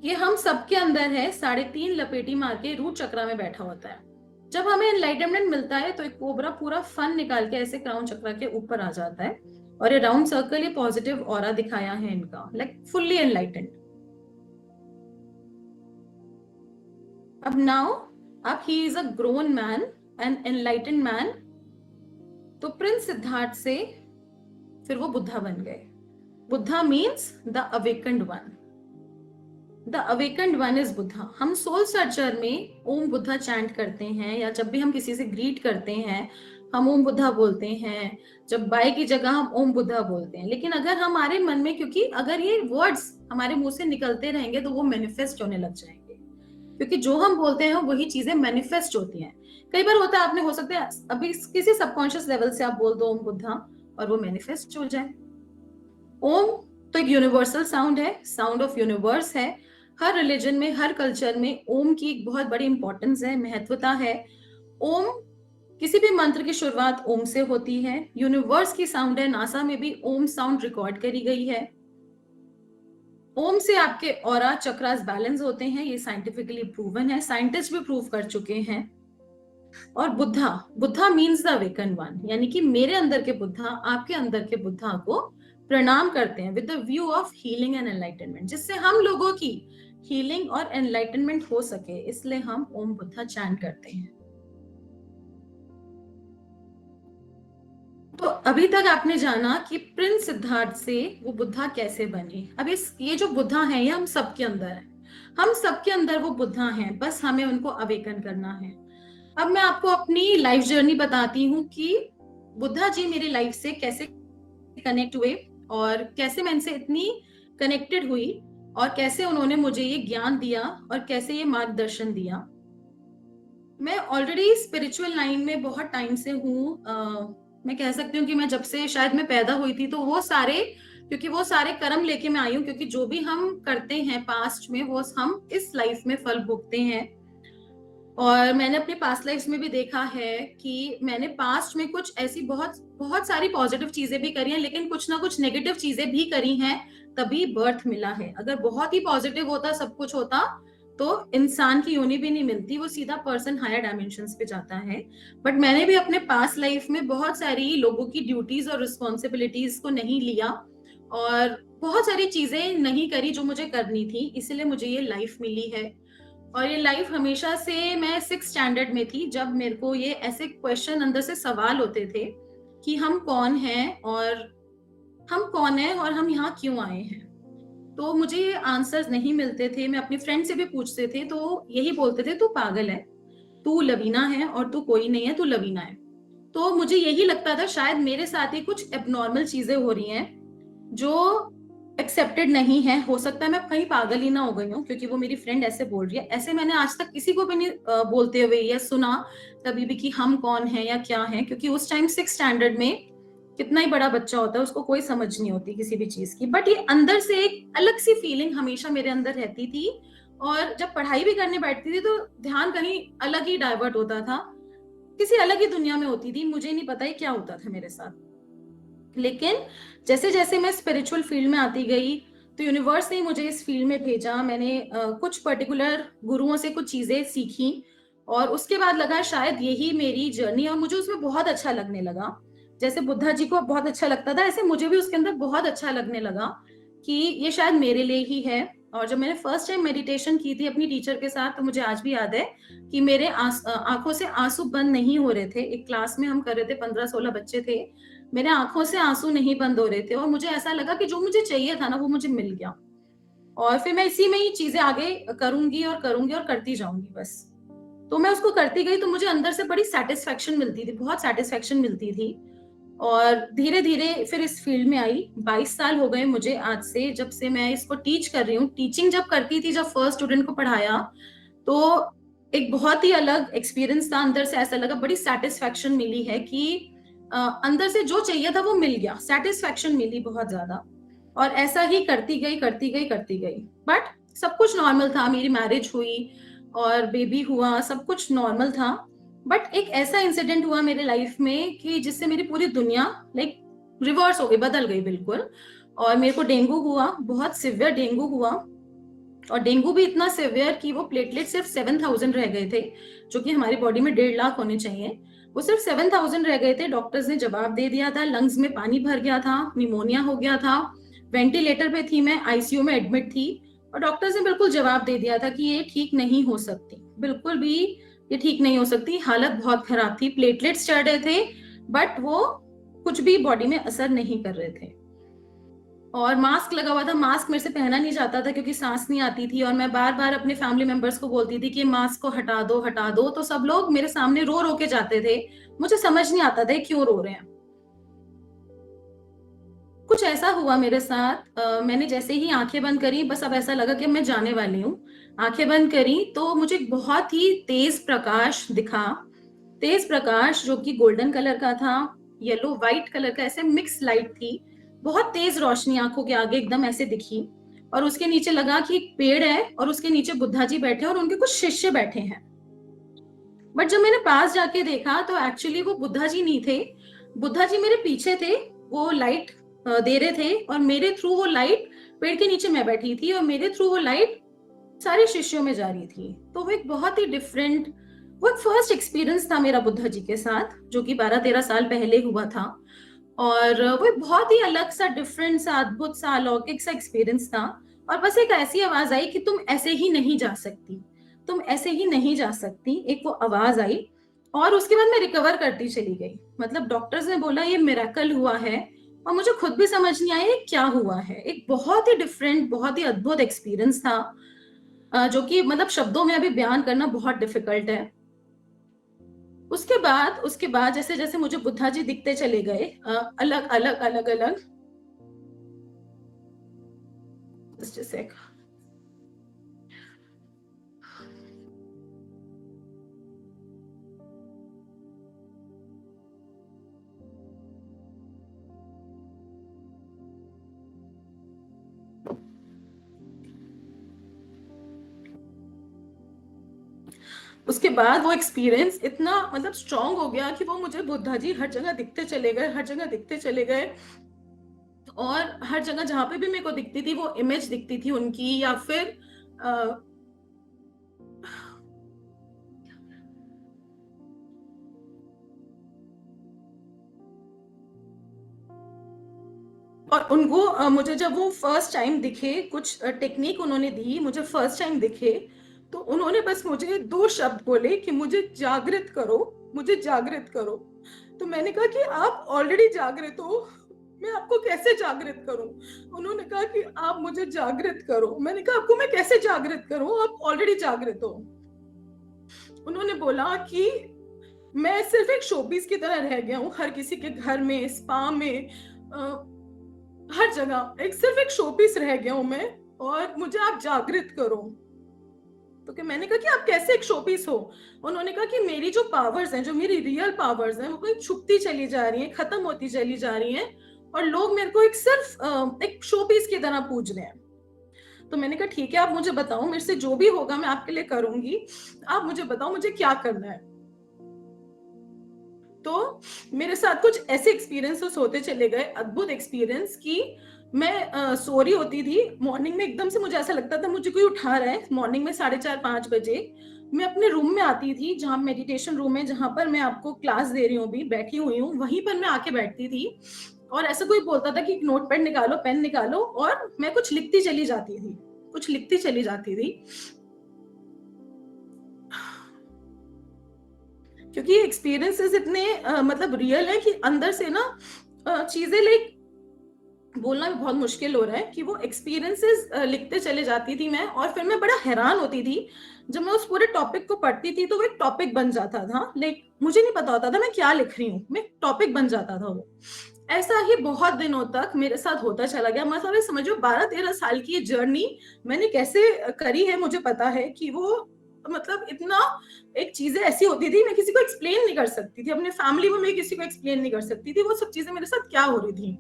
ये हम सबके अंदर है, 3.5 लपेटी मार के रूट चक्रा में बैठा होता है। जब हमें एनलाइटनमेंट मिलता है तो एक कोबरा पूरा फन निकाल के ऐसे क्राउन चक्रा के ऊपर आ जाता है, और ये राउंड सर्कल, ये पॉजिटिव ऑरा दिखाया है इनका, लाइक फुल्ली एनलाइटेंड। अब नाउ, अब he is a grown man, an enlightened man, तो प्रिंस सिद्धार्थ से फिर वो बुद्धा बन गए। Buddha means the awakened one, the awakened one is Buddha. हम सोल सर्चर में ओम बुद्धा चैंट करते हैं, या जब भी हम किसी से ग्रीट करते हैं हम ओम बुद्धा बोलते हैं, जब बाय की जगह हम ओम बुद्धा बोलते हैं। लेकिन अगर हमारे मन में, क्योंकि अगर ये वर्ड्स हमारे मुंह से निकलते रहेंगे तो वो मैनिफेस्ट होने लग जाएंगे, क्योंकि जो हम बोलते हैं वही चीजें मैनिफेस्ट होती हैं। कई बार होता है, आपने हो सकता है अभी किसी सबकॉन्शियस लेवल से आप बोल दो ओम बुद्धा और वो मैनिफेस्ट हो जाए। ओम तो एक यूनिवर्सल साउंड है, साउंड ऑफ यूनिवर्स है। हर रिलीजन में, हर कल्चर में ओम की एक बहुत बड़ी इंपॉर्टेंस है, महत्वता है। ओम, किसी भी मंत्र की शुरुआत ओम से होती है, यूनिवर्स की साउंड है, नासा में भी ओम साउंड रिकॉर्ड करी गई है। ओम से आपके ऑरा चक्रास बैलेंस होते हैं, ये साइंटिफिकली प्रूवन है, साइंटिस्ट भी प्रूव कर चुके हैं। और Buddha, Buddha means the awaken one, यानी कि मेरे अंदर के बुद्धा आपके अंदर के बुद्धा को प्रणाम करते हैं with the view of healing and enlightenment, जिससे हम लोगों की हीलिंग और एनलाइटनमेंट हो सके, इसलिए हम ओम बुद्धा चैंट करते हैं। तो अभी तक आपने जाना कि प्रिंस सिद्धार्थ से वो बुद्धा कैसे बने। अब ये जो बुद्धा है ये हम सबके अंदर है, हम सबके अंदर वो बुद्धा हैं, बस हमें उनको अवेकन करना है। अब मैं आपको अपनी लाइफ जर्नी बताती हूँ कि बुद्धा जी मेरी लाइफ से कैसे कनेक्ट हुए, और कैसे मैं इनसे इतनी कनेक्टेड हुई, और कैसे उन्होंने मुझे ये ज्ञान दिया, और कैसे ये मार्गदर्शन दिया। मैं ऑलरेडी स्पिरिचुअल लाइन में बहुत टाइम से हूँ। मैं कह सकती हूँ कि मैं जब से शायद मैं पैदा हुई थी, तो वो सारे, क्योंकि वो सारे कर्म लेके मैं आई हूँ, क्योंकि जो भी हम करते हैं पास्ट में वो हम इस लाइफ में फल भोगते हैं। और मैंने अपने पास्ट लाइफ में भी देखा है कि मैंने पास्ट में कुछ ऐसी बहुत बहुत सारी पॉजिटिव चीजें भी करी हैं, लेकिन कुछ ना कुछ नेगेटिव चीजें भी करी हैं, तभी बर्थ मिला है। अगर बहुत ही पॉजिटिव होता, सब कुछ होता, तो इंसान की योनि भी नहीं मिलती, वो सीधा पर्सन हायर डायमेंशंस पे जाता है। बट मैंने भी अपने पास्ट लाइफ में बहुत सारी लोगों की ड्यूटीज और रिस्पॉन्सिबिलिटीज को नहीं लिया, और बहुत सारी चीजें नहीं करी जो मुझे करनी थी, इसलिए मुझे ये लाइफ मिली है। और ये लाइफ हमेशा से, मैं 6th स्टैंडर्ड में थी जब मेरे को ये ऐसे क्वेश्चन, अंदर से सवाल होते थे कि हम कौन हैं, और हम यहाँ क्यों आए हैं। तो मुझे ये आंसर्स नहीं मिलते थे। मैं अपनी फ्रेंड से भी पूछते थे तो यही बोलते थे, तू पागल है, तू लवीना है, और तू कोई नहीं है, तू लवीना है। तो मुझे यही लगता था शायद मेरे साथ ही कुछ एबनॉर्मल चीजें हो रही हैं जो एक्सेप्टेड नहीं है। हो सकता है मैं कहीं पागल ही ना हो गई हूँ, क्योंकि वो मेरी फ्रेंड ऐसे बोल रही है। ऐसे मैंने आज तक किसी को भी नहीं बोलते हुए या सुना कभी भी कि हम कौन हैं या क्या हैं, क्योंकि उस टाइम 6th स्टैंडर्ड में कितना ही बड़ा बच्चा होता है, उसको कोई समझ नहीं होती किसी भी चीज की। बट ये अंदर से एक अलग सी फीलिंग हमेशा मेरे अंदर रहती थी, और जब पढ़ाई भी करने बैठती थी तो ध्यान कहीं अलग ही डाइवर्ट होता था, किसी अलग ही दुनिया में होती थी, मुझे नहीं पता ही क्या होता था मेरे साथ। लेकिन जैसे जैसे मैं स्पिरिचुअल फील्ड में आती गई, तो यूनिवर्स ने मुझे इस फील्ड में भेजा। मैंने कुछ पर्टिकुलर गुरुओं से कुछ चीजें सीखी, और उसके बाद लगा शायद यही मेरी जर्नी, और मुझे उसमें बहुत अच्छा लगने लगा। जैसे बुद्धा जी को बहुत अच्छा लगता था, ऐसे मुझे भी उसके अंदर बहुत अच्छा लगने लगा कि ये शायद मेरे लिए ही है। और जब मैंने फर्स्ट टाइम मेडिटेशन की थी अपनी टीचर के साथ, तो मुझे आज भी याद है कि मेरे आंखों से आंसू बंद नहीं हो रहे थे। एक क्लास में हम कर रहे थे, 15-16 बच्चे थे, मेरे आंखों से आंसू नहीं बंद हो रहे थे, और मुझे ऐसा लगा कि जो मुझे चाहिए था ना वो मुझे मिल गया। और फिर मैं इसी में ही चीजें आगे करूंगी और करूंगी और करती जाऊंगी बस। तो मैं उसको करती गई, तो मुझे अंदर से बड़ी सेटिस्फेक्शन मिलती थी, बहुत सेटिस्फेक्शन मिलती थी। और धीरे धीरे फिर इस फील्ड में आई। 22 साल हो गए मुझे आज से, जब से मैं इसको टीच कर रही हूँ। टीचिंग जब करती थी, जब फर्स्ट स्टूडेंट को पढ़ाया, तो एक बहुत ही अलग एक्सपीरियंस था। अंदर से ऐसा लगा, बड़ी सेटिस्फेक्शन मिली है कि अंदर से जो चाहिए था वो मिल गया, सेटिस्फेक्शन मिली बहुत ज्यादा। और ऐसा ही करती गई करती गई करती गई। बट सब कुछ नॉर्मल था, मेरी मैरिज हुई और बेबी हुआ, सब कुछ नॉर्मल था। बट एक ऐसा इंसिडेंट हुआ मेरे लाइफ में कि जिससे मेरी पूरी दुनिया, लाइक रिवर्स हो गई, बदल गई बिल्कुल। और मेरे को डेंगू हुआ, बहुत सिवियर डेंगू हुआ, और डेंगू भी इतना सिवियर कि वो प्लेटलेट सिर्फ 7,000 रह गए थे, जो कि हमारी बॉडी में 1.5 लाख होने चाहिए, वो सिर्फ 7,000 रह गए थे। डॉक्टर्स ने जवाब दे दिया था, लंग्स में पानी भर गया था, निमोनिया हो गया था, वेंटिलेटर पे थी मैं, आईसीयू में एडमिट थी, और डॉक्टर्स ने बिल्कुल जवाब दे दिया था कि ये ठीक नहीं हो सकती, बिल्कुल भी ये ठीक नहीं हो सकती। हालत बहुत खराब थी, प्लेटलेट्स चढ़ रहे थे बट वो कुछ भी बॉडी में असर नहीं कर रहे थे। और मास्क लगा हुआ था, मास्क मेरे से पहना नहीं जाता था क्योंकि सांस नहीं आती थी, और मैं बार बार अपने फैमिली मेंबर्स को बोलती थी कि मास्क को हटा दो हटा दो, तो सब लोग मेरे सामने रो रो के जाते थे, मुझे समझ नहीं आता था क्यों रो रहे हैं। कुछ ऐसा हुआ मेरे साथ, मैंने जैसे ही आंखें बंद करी, बस अब ऐसा लगा कि मैं जाने वाली हूँ। आंखें बंद करी तो मुझे एक बहुत ही तेज प्रकाश दिखा, तेज प्रकाश जो कि गोल्डन कलर का था, येलो व्हाइट कलर का, ऐसे मिक्स लाइट थी, बहुत तेज रोशनी आंखों के आगे एकदम ऐसे दिखी। और उसके नीचे लगा कि एक पेड़ है और उसके नीचे बुद्धा जी बैठे हैं और उनके कुछ शिष्य बैठे हैं। बट जब मैंने पास जाके देखा तो एक्चुअली वो बुद्धा जी नहीं थे, बुद्धा जी मेरे पीछे थे, वो लाइट दे रहे थे, और मेरे थ्रू वो लाइट, पेड़ के नीचे मैं बैठी थी और मेरे थ्रू वो लाइट सारे शिष्यों में जा रही थी। तो वो एक बहुत ही डिफरेंट, वो एक फर्स्ट एक्सपीरियंस था मेरा बुद्धा जी के साथ, जो कि 12-13 साल पहले हुआ था। और वो एक बहुत ही अलग सा, डिफरेंट सा, अद्भुत सा, अलौकिक सा एक्सपीरियंस था। और बस एक ऐसी आवाज आई कि तुम ऐसे ही नहीं जा सकती, तुम ऐसे ही नहीं जा सकती, एक वो आवाज आई। और उसके बाद मैं रिकवर करती चली गई, मतलब डॉक्टर्स ने बोला ये मिरेकल हुआ है, और मुझे खुद भी समझ नहीं आया ये क्या हुआ है। एक बहुत ही डिफरेंट, बहुत ही अद्भुत एक्सपीरियंस था, जो कि मतलब शब्दों में अभी बयान करना बहुत डिफिकल्ट है। उसके बाद जैसे जैसे मुझे बुद्धा जी दिखते चले गए, अलग अलग अलग अलग, जस्ट अ सेक। उसके बाद वो एक्सपीरियंस इतना मतलब स्ट्रांग हो गया कि वो मुझे बुद्धा जी हर जगह दिखते चले गए, हर जगह दिखते चले गए। और हर जगह जहां पे भी मेरे को दिखती थी वो इमेज दिखती थी उनकी, या फिर और उनको मुझे जब वो फर्स्ट टाइम दिखे, कुछ टेक्निक उन्होंने दी मुझे फर्स्ट टाइम दिखे, तो उन्होंने बस मुझे 2 शब्द बोले कि मुझे जागृत करो, मुझे जागृत करो। तो मैंने कहा कि आप ऑलरेडी जागृत हो, मैं आपको कैसे जागृत करूं। उन्होंने कहा कि आप मुझे जागृत करो। मैंने कहा आपको मैं कैसे जागृत करूं, आप ऑलरेडी जागृत हो। उन्होंने बोला कि मैं सिर्फ एक शोपीस की तरह रह गया हूँ हर किसी के घर में, स्पा में, हर जगह एक सिर्फ एक शोपीस रह गया हूं मैं, और मुझे आप जागृत करो। तो कि मैंने कहा कि आप कैसे एक शोपीस हो। उन्होंने कहा कि मेरी जो पावर्स हैं, जो मेरी रियल पावर्स हैं, वो कोई छुपती चली जा रही हैं, खत्म होती चली जा रही हैं, और लोग मेरे को एक सिर्फ एक शोपीस की तरह पूज रहे हैं। तो मैंने कहा ठीक है, आप मुझे बताओ, मेरे से जो भी होगा मैं आपके लिए करूंगी, आप मुझे बताओ मुझे क्या करना है। तो मेरे साथ कुछ ऐसे एक्सपीरियंसेस होते चले गए, अद्भुत एक्सपीरियंस, कि मैं सो रही होती थी, मॉर्निंग में एकदम से मुझे ऐसा लगता था मुझे कोई उठा रहा है, मॉर्निंग में 4:30-5 बजे मैं अपने रूम में आती थी, जहां मेडिटेशन रूम है, जहां पर मैं आपको क्लास दे रही हूँ, अभी बैठी हुई हूँ, वहीं पर मैं आके बैठती थी। और ऐसा कोई बोलता था कि नोट पैड निकालो, पेन निकालो, और मैं कुछ लिखती चली जाती थी, कुछ लिखती चली जाती थी, क्योंकि ये एक्सपीरियंसेस इतने मतलब रियल है कि अंदर से ना चीजें लाइक बोलना भी बहुत मुश्किल हो रहा है, कि वो एक्सपीरियंसेस लिखते चले जाती थी मैं, और फिर मैं बड़ा हैरान होती थी जब मैं उस पूरे टॉपिक को पढ़ती थी, तो वो एक टॉपिक बन जाता था, लाइक मुझे नहीं पता होता था मैं क्या लिख रही हूँ, मैं टॉपिक बन जाता था वो। ऐसा ही बहुत दिनों तक मेरे साथ होता चला गया, मतलब ये समझो 12-13 साल की ये जर्नी मैंने कैसे करी है, मुझे पता है कि वो मतलब इतना, एक चीजें ऐसी होती थी मैं किसी को एक्सप्लेन नहीं कर सकती थी, अपने फैमिली में मैं किसी को एक्सप्लेन नहीं कर सकती थी वो सब चीजें मेरे साथ क्या हो रही थी।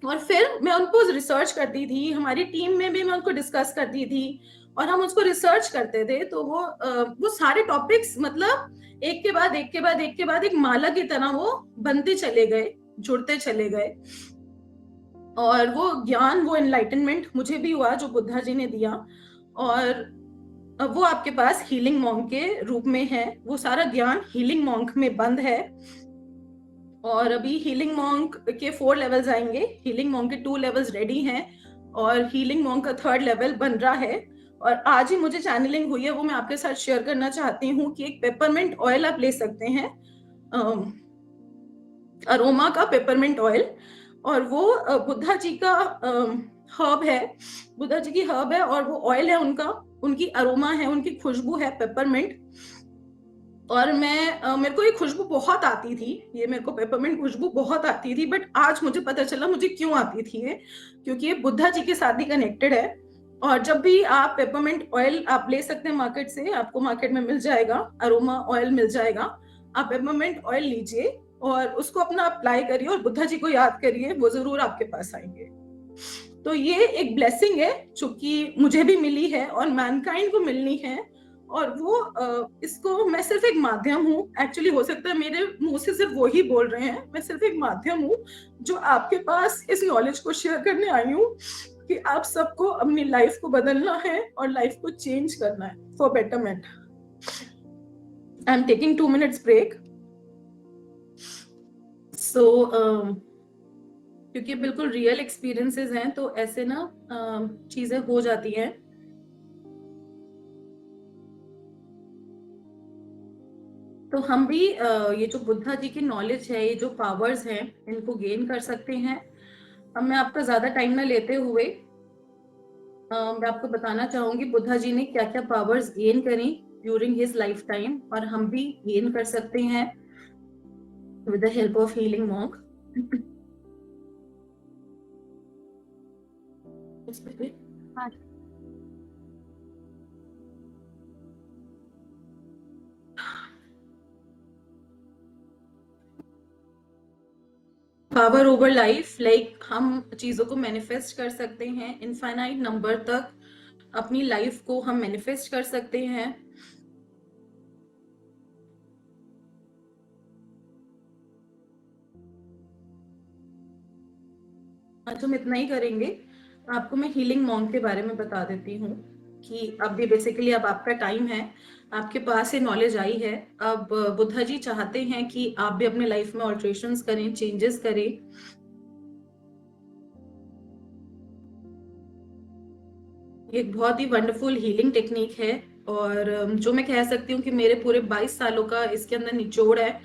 और फिर मैं उनको रिसर्च करती थी, हमारी टीम में भी मैं उनको डिस्कस करती थी, और हम उसको रिसर्च करते थे, तो वो सारे टॉपिक्स मतलब एक के बाद एक के बाद एक के बाद एक माला की तरह वो बनते चले गए। जुड़ते चले गए। और वो ज्ञान, वो एनलाइटनमेंट मुझे भी हुआ जो बुद्धा जी ने दिया, और अब वो आपके पास हीलिंग मॉन्क के रूप में है। वो सारा ज्ञान हीलिंग मॉन्क में बंद है। और अभी हीलिंग मॉन्क के 4 लेवल्स आएंगे। हीलिंग मॉन्क के 2 लेवल्स रेडी हैं और हीलिंग मॉन्क का 3rd लेवल बन रहा है। और आज ही मुझे चैनलिंग हुई है, वो मैं आपके साथ शेयर करना चाहती हूँ कि एक पेपरमिंट ऑयल आप ले सकते हैं, अरोमा का पेपरमिंट ऑयल। और वो बुद्धा जी का हर्ब है, बुद्धा जी की हर्ब है, और वो ऑयल है उनका, उनकी अरोमा है, उनकी खुशबू है पेपरमिंट। और मेरे को ये खुशबू बहुत आती थी, ये मेरे को पेपरमिंट खुशबू बहुत आती थी, बट आज मुझे पता चला मुझे क्यों आती थी ये, क्योंकि ये बुद्धा जी के साथ ही कनेक्टेड है। और जब भी आप पेपरमिंट ऑयल आप ले सकते हैं मार्केट से, आपको मार्केट में मिल जाएगा, अरोमा ऑयल मिल जाएगा। आप पेपरमिंट ऑयल लीजिए और उसको अपना अप्लाई करिए और बुद्धा जी को याद करिए, वो जरूर आपके पास आएंगे। तो ये एक ब्लेसिंग है जो कि मुझे भी मिली है और मैनकाइंड को मिलनी है। और वो इसको मैं सिर्फ एक माध्यम हूँ, एक्चुअली हो सकता है मेरे मुंह से सिर्फ वो ही बोल रहे हैं, मैं सिर्फ एक माध्यम हूँ जो आपके पास इस नॉलेज को शेयर करने आई हूँ कि आप सबको अपनी लाइफ को बदलना है और लाइफ को चेंज करना है for betterment. I am taking 2 minutes break. So क्योंकि बिल्कुल रियल एक्सपीरियंसेस हैं, तो ऐसे ना चीजें हो जाती हैं। तो हम भी ये जो बुद्धा जी की नॉलेज है, ये जो पावर्स हैं, इनको गेन कर सकते हैं। अब मैं आपका ज्यादा टाइम ना लेते हुए मैं आपको बताना चाहूंगी बुद्धा जी ने क्या क्या पावर्स गेन करी ड्यूरिंग हिज लाइफ टाइम, और हम भी गेन कर सकते हैं with the help of healing monk. Power over life, like हम चीजों को मैनिफेस्ट कर सकते हैं इनफाइनाइट नंबर तक, अपनी लाइफ को हम मैनिफेस्ट कर सकते हैं। आज हम इतना ही करेंगे। आपको मैं हीलिंग मॉन्क के बारे में बता देती हूँ कि अब भी बेसिकली अब आपका टाइम है, आपके पास ये नॉलेज आई है। अब बुद्धा जी चाहते हैं कि आप भी अपने लाइफ में ऑल्ट्रेशंस करें, चेंजेस करें। एक बहुत ही वंडरफुल हीलिंग टेक्निक है, और जो मैं कह सकती हूँ कि मेरे पूरे 22 सालों का इसके अंदर निचोड़ है।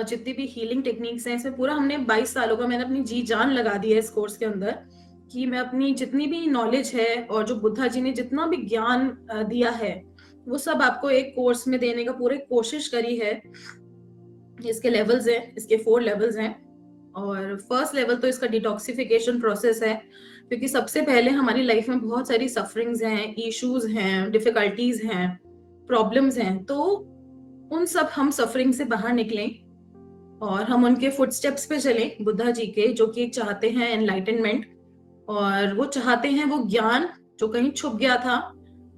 जितनी भी हीलिंग टेक्निक्स हैं, इसमें पूरा हमने 22 सालों का मैंने अपनी जी जान लगा दी है इस कोर्स के अंदर, कि मैं अपनी जितनी भी नॉलेज है और जो बुद्धा जी ने जितना भी ज्ञान दिया है, वो सब आपको एक कोर्स में देने का पूरी कोशिश करी है। इसके लेवल्स हैं, इसके 4 लेवल्स हैं। और फर्स्ट लेवल तो इसका डिटॉक्सिफिकेशन प्रोसेस है, क्योंकि सबसे पहले हमारी लाइफ में बहुत सारी सफरिंग्स हैं, इश्यूज हैं, डिफिकल्टीज हैं, प्रॉब्लम्स हैं। तो उन सब हम सफरिंग से बाहर निकलें और हम उनके फुटस्टेप्स पे चलें बुद्धा जी के, जो कि चाहते हैं एनलाइटनमेंट, और वो चाहते हैं वो ज्ञान जो कहीं छुप गया था,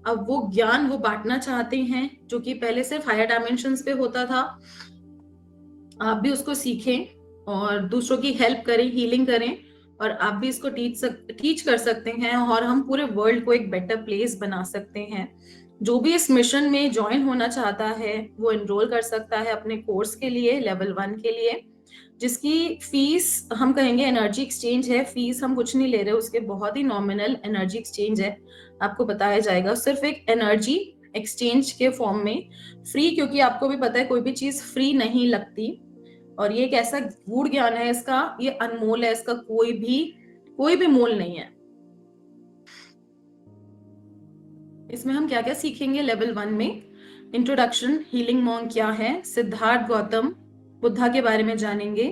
अब वो ज्ञान वो बांटना चाहते हैं, जो कि पहले सिर्फ हायर डायमेंशंस पे होता था। आप भी उसको सीखें और दूसरों की हेल्प करें, हीलिंग करें, और आप भी इसको टीच कर सकते हैं, और हम पूरे वर्ल्ड को एक बेटर प्लेस बना सकते हैं। जो भी इस मिशन में ज्वाइन होना चाहता है वो एनरोल कर सकता है अपने कोर्स के लिए, लेवल 1 के लिए, जिसकी फीस हम कहेंगे एनर्जी एक्सचेंज है। फीस हम कुछ नहीं ले रहे, उसके बहुत ही नॉमिनल एनर्जी एक्सचेंज है, आपको बताया जाएगा सिर्फ एक एनर्जी एक्सचेंज के फॉर्म में, फ्री, क्योंकि आपको भी पता है कोई भी चीज फ्री नहीं लगती। और ये एक ऐसा गूढ़ ज्ञान है इसका, ये अनमोल है, इसका कोई भी मोल नहीं है। इसमें हम क्या क्या सीखेंगे लेवल 1 में? इंट्रोडक्शन, हीलिंग मॉन्क क्या है, सिद्धार्थ गौतम बुद्धा के बारे में जानेंगे,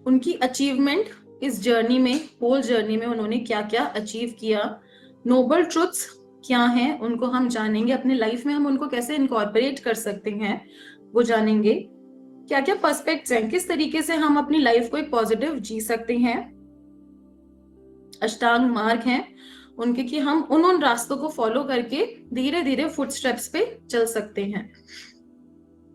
उनकी अचीवमेंट इस जर्नी में, होल जर्नी में उन्होंने क्या क्या अचीव किया, नोबल ट्रुथ्स क्या हैं उनको हम जानेंगे, अपने लाइफ में हम उनको कैसे इनकॉर्पोरेट कर सकते हैं वो जानेंगे, क्या क्या पर्सपेक्ट्स हैं, किस तरीके से हम अपनी लाइफ को एक पॉजिटिव जी सकते हैं, अष्टांग मार्ग हैं उनके, कि हम उन रास्तों को फॉलो करके धीरे धीरे फुटस्टेप्स पे चल सकते हैं।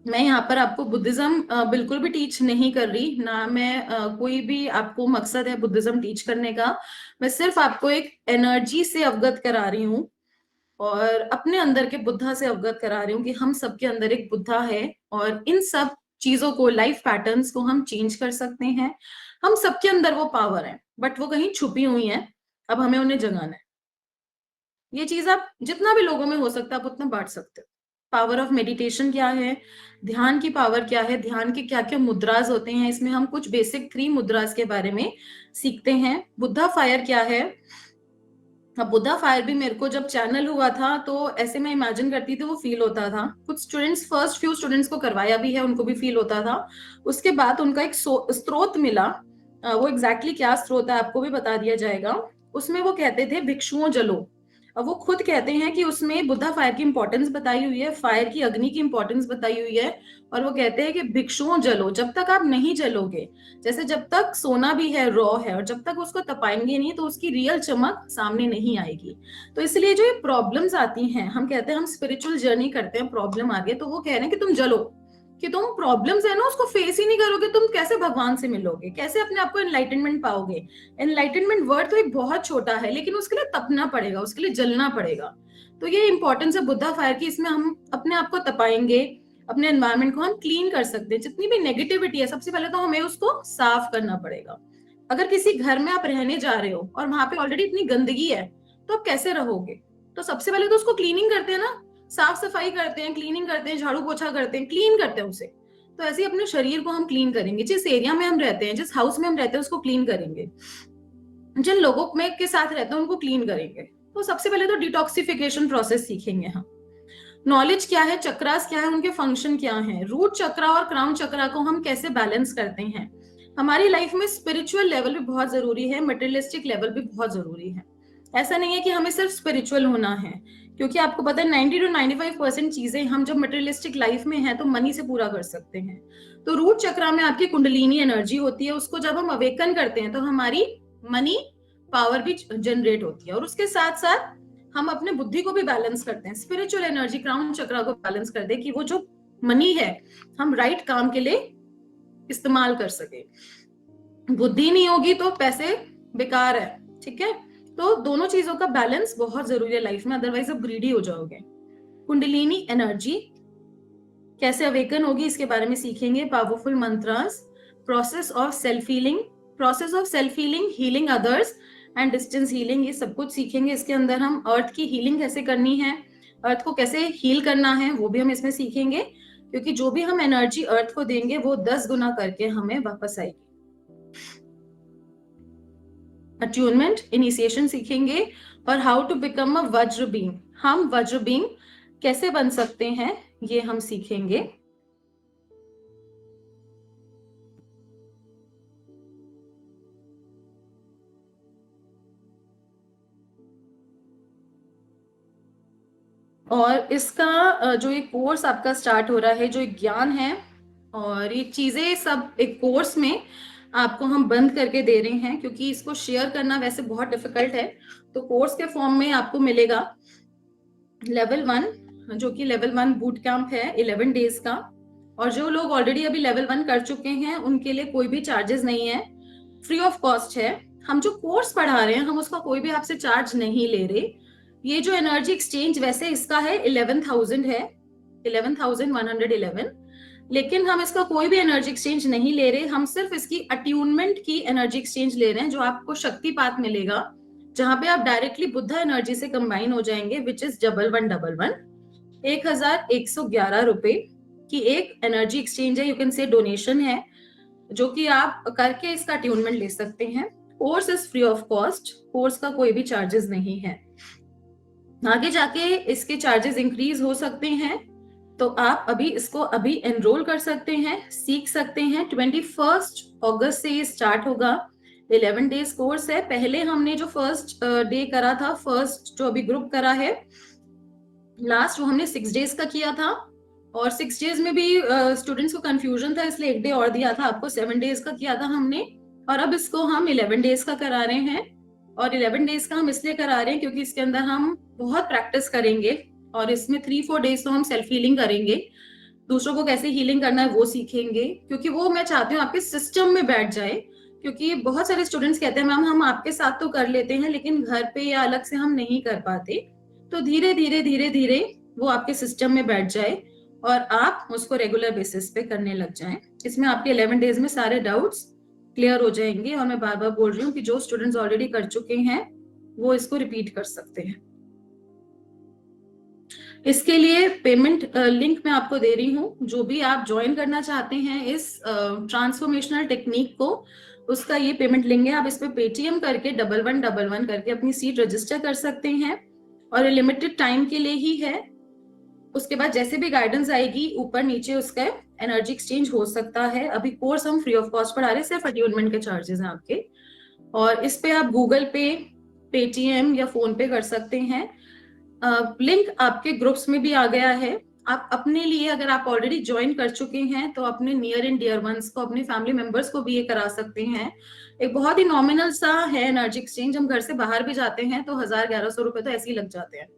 मैं यहाँ पर आपको बुद्धिज्म बिल्कुल भी टीच नहीं कर रही ना, मैं कोई भी आपको मकसद है बुद्धिज्म टीच करने का। मैं सिर्फ आपको एक एनर्जी से अवगत करा रही हूँ और अपने अंदर के बुद्धा से अवगत करा रही हूँ कि हम सबके अंदर एक बुद्धा है और इन सब चीजों को, लाइफ पैटर्न्स को हम चेंज कर सकते हैं। हम सबके अंदर वो पावर है, बट वो कहीं छुपी हुई है, अब हमें उन्हें जगाना है। ये चीज आप जितना भी लोगों में हो सकता है आप उतना बांट सकते हो। पावर ऑफ मेडिटेशन क्या है, ध्यान की पावर क्या है, ध्यान के क्या क्या मुद्राज होते हैं, इसमें हम कुछ बेसिक 3 मुद्राज के बारे में सीखते हैं। बुद्धा फायर क्या है। अब बुद्धा फायर भी मेरे को जब चैनल हुआ था तो ऐसे मैं इमेजिन करती थी, वो फील होता था। कुछ स्टूडेंट्स, फर्स्ट फ्यू स्टूडेंट्स को करवाया भी है, उनको भी फील होता था। उसके बाद उनका एक स्रोत मिला। वो एग्जैक्टली क्या स्रोत है आपको भी बता दिया जाएगा। उसमें वो कहते थे भिक्षुओं जलो। अब वो खुद कहते हैं कि उसमें बुद्धा फायर की इंपॉर्टेंस बताई हुई है, फायर की, अग्नि की इंपॉर्टेंस बताई हुई है। और वो कहते हैं कि भिक्षुओं जलो, जब तक आप नहीं जलोगे, जैसे जब तक सोना भी है रॉ है और जब तक उसको तपाएंगे नहीं तो उसकी रियल चमक सामने नहीं आएगी। तो इसलिए जो ये प्रॉब्लम्स आती हैं, हम कहते हैं हम स्पिरिचुअल जर्नी करते हैं, प्रॉब्लम आ गई तो वो कह रहे हैं कि तुम जलो, कि तुम प्रॉब्लम्स है ना उसको फेस ही नहीं करोगे, तुम कैसे भगवान से मिलोगे, कैसे अपने आप को एनलाइटनमेंट पाओगे। एनलाइटनमेंट वर्ड तो एक बहुत छोटा है, लेकिन उसके लिए तपना पड़ेगा, उसके लिए जलना पड़ेगा। तो ये इंपॉर्टेंस है बुद्धा फायर की, इसमें हम अपने आप को तपाएंगे, अपने एनवायरनमेंट को हम क्लीन कर सकते हैं। जितनी भी नेगेटिविटी है सबसे पहले तो हमें उसको साफ करना पड़ेगा। अगर किसी घर में आप रहने जा रहे हो और वहां पे ऑलरेडी इतनी गंदगी है तो आप कैसे रहोगे। तो सबसे पहले तो उसको क्लीनिंग करते हैं ना, साफ सफाई करते हैं, क्लीनिंग करते हैं, झाड़ू पोछा करते हैं, क्लीन करते हैं उसे। तो ऐसे ही अपने शरीर को हम क्लीन करेंगे, जिस एरिया में हम रहते हैं, जिस हाउस में हम रहते हैं उसको क्लीन करेंगे, जिन लोगों में के साथ रहते हैं उनको क्लीन करेंगे। तो सबसे पहले तो डिटॉक्सिफिकेशन प्रोसेस सीखेंगे हम। नॉलेज क्या है, चक्रास क्या है, उनके फंक्शन क्या है, रूट चक्रा और क्राउन चक्रा को हम कैसे बैलेंस करते हैं। हमारी लाइफ में स्पिरिचुअल लेवल भी बहुत जरूरी है, मटेरियलिस्टिक लेवल भी बहुत जरूरी है। ऐसा नहीं है कि हमें सिर्फ स्पिरिचुअल होना है, क्योंकि आपको पता है 90 to 95% चीजें हम जब मटेरियलिस्टिक लाइफ में हैं तो मनी से पूरा कर सकते हैं। तो रूट चक्रा में आपकी कुंडलिनी एनर्जी होती है, उसको जब हम अवेकन करते हैं तो हमारी मनी पावर भी जनरेट होती है, और उसके साथ साथ हम अपने बुद्धि को भी बैलेंस करते हैं। स्पिरिचुअल एनर्जी क्राउन चक्रा को बैलेंस कर दे कि वो जो मनी है हम राइट काम के लिए इस्तेमाल कर सके। बुद्धि नहीं होगी तो पैसे बेकार है, ठीक है। तो दोनों चीजों का बैलेंस बहुत जरूरी है लाइफ में, अदरवाइज आप ग्रीडी हो जाओगे। कुंडलिनी एनर्जी कैसे अवेकन होगी इसके बारे में सीखेंगे। Powerful mantras, process of self healing, healing others and distance healing, ये सब कुछ सीखेंगे इसके अंदर। हम अर्थ की हीलिंग कैसे करनी है, अर्थ को कैसे हील करना है, वो भी हम इसमें सीखेंगे, क्योंकि जो भी हम एनर्जी अर्थ को देंगे वो 10 गुना करके हमें वापस आएगी। अट्यूनमेंट, इनिशिएशन सीखेंगे, और हाउ टू बिकम अ वज्र बींग, हम वज्र बींग कैसे बन सकते हैं ये हम सीखेंगे। और इसका जो एक कोर्स आपका स्टार्ट हो रहा है, जो एक ज्ञान है और ये चीजें सब एक कोर्स में आपको हम बंद करके दे रहे हैं, क्योंकि इसको शेयर करना वैसे बहुत डिफिकल्ट है। तो कोर्स के फॉर्म में आपको मिलेगा लेवल 1, जो कि लेवल 1 बूट कैंप है 11 डेज का। और जो लोग ऑलरेडी अभी लेवल 1 कर चुके हैं उनके लिए कोई भी चार्जेस नहीं है, फ्री ऑफ कॉस्ट है। हम जो कोर्स पढ़ा रहे हैं हम उसका कोई भी आपसे चार्ज नहीं ले रहे। ये जो एनर्जी एक्सचेंज वैसे इसका है 11,000 है, 11,111, लेकिन हम इसका कोई भी एनर्जी एक्सचेंज नहीं ले रहे। हम सिर्फ इसकी अट्यूनमेंट की एनर्जी एक्सचेंज ले रहे हैं, जो आपको शक्तिपात मिलेगा, जहां पे आप डायरेक्टली बुद्धा एनर्जी से कंबाइन हो जाएंगे, विच इज 1111, 1,111 रुपए की एक एनर्जी एक्सचेंज है, यू कैन से डोनेशन है, जो कि आप करके इसका अट्यूनमेंट ले सकते हैं। Course is free of cost, course का कोई भी चार्जेस नहीं है। आगे जाके इसके चार्जेस इंक्रीज हो सकते हैं, तो आप अभी इसको अभी एनरोल कर सकते हैं, सीख सकते हैं। 21 अगस्त से ये स्टार्ट होगा, 11 डेज कोर्स है। पहले हमने जो फर्स्ट डे करा था, फर्स्ट जो अभी ग्रुप करा है लास्ट, वो हमने 6 डेज का किया था, और 6 डेज में भी स्टूडेंट्स को कंफ्यूजन था, इसलिए एक डे और दिया था आपको, 7 डेज का किया था हमने। और अब इसको हम 11 डेज का करा रहे हैं। और 11 डेज का हम इसलिए करा रहे हैं क्योंकि इसके अंदर हम बहुत प्रैक्टिस करेंगे, और इसमें 3-4 डेज तो हम सेल्फ हीलिंग करेंगे। दूसरों को कैसे हीलिंग करना है वो सीखेंगे, क्योंकि वो मैं चाहती हूँ आपके सिस्टम में बैठ जाए। क्योंकि बहुत सारे स्टूडेंट्स कहते हैं मैम हम आपके साथ तो कर लेते हैं लेकिन घर पे या अलग से हम नहीं कर पाते। तो धीरे धीरे धीरे धीरे वो आपके सिस्टम में बैठ जाए और आप उसको रेगुलर बेसिस पे करने लग जाएं। इसमें आपके 11 डेज में सारे डाउट्स क्लियर हो जाएंगे। और मैं बार बार बोल रही हूँ कि जो स्टूडेंट्स ऑलरेडी कर चुके हैं वो इसको रिपीट कर सकते हैं। इसके लिए पेमेंट लिंक मैं आपको दे रही हूँ। जो भी आप ज्वाइन करना चाहते हैं इस ट्रांसफॉर्मेशनल टेक्निक को, उसका ये पेमेंट लिंक है। आप इस पे पेटीएम करके 1111 करके अपनी सीट रजिस्टर कर सकते हैं और लिमिटेड टाइम के लिए ही है। उसके बाद जैसे भी गाइडेंस आएगी ऊपर नीचे उसका एनर्जी एक्सचेंज हो सकता है। अभी कोर्स हम फ्री ऑफ कॉस्ट पढ़ा रहे हैं, सिर्फ अट्यूनमेंट के चार्जेस हैं आपके। और इस पे आप गूगल पे, पेटीएम या फोन पे कर सकते हैं। लिंक आपके ग्रुप्स में भी आ गया है। आप अपने लिए अगर आप ऑलरेडी ज्वाइन कर चुके हैं तो अपने नियर एंड डियर वंस को, अपने फैमिली मेंबर्स को भी ये करा सकते हैं। एक बहुत ही नॉमिनल सा है एनर्जी एक्सचेंज। हम घर से बाहर भी जाते हैं तो 1000-1100 रुपए तो ऐसे ही लग जाते हैं।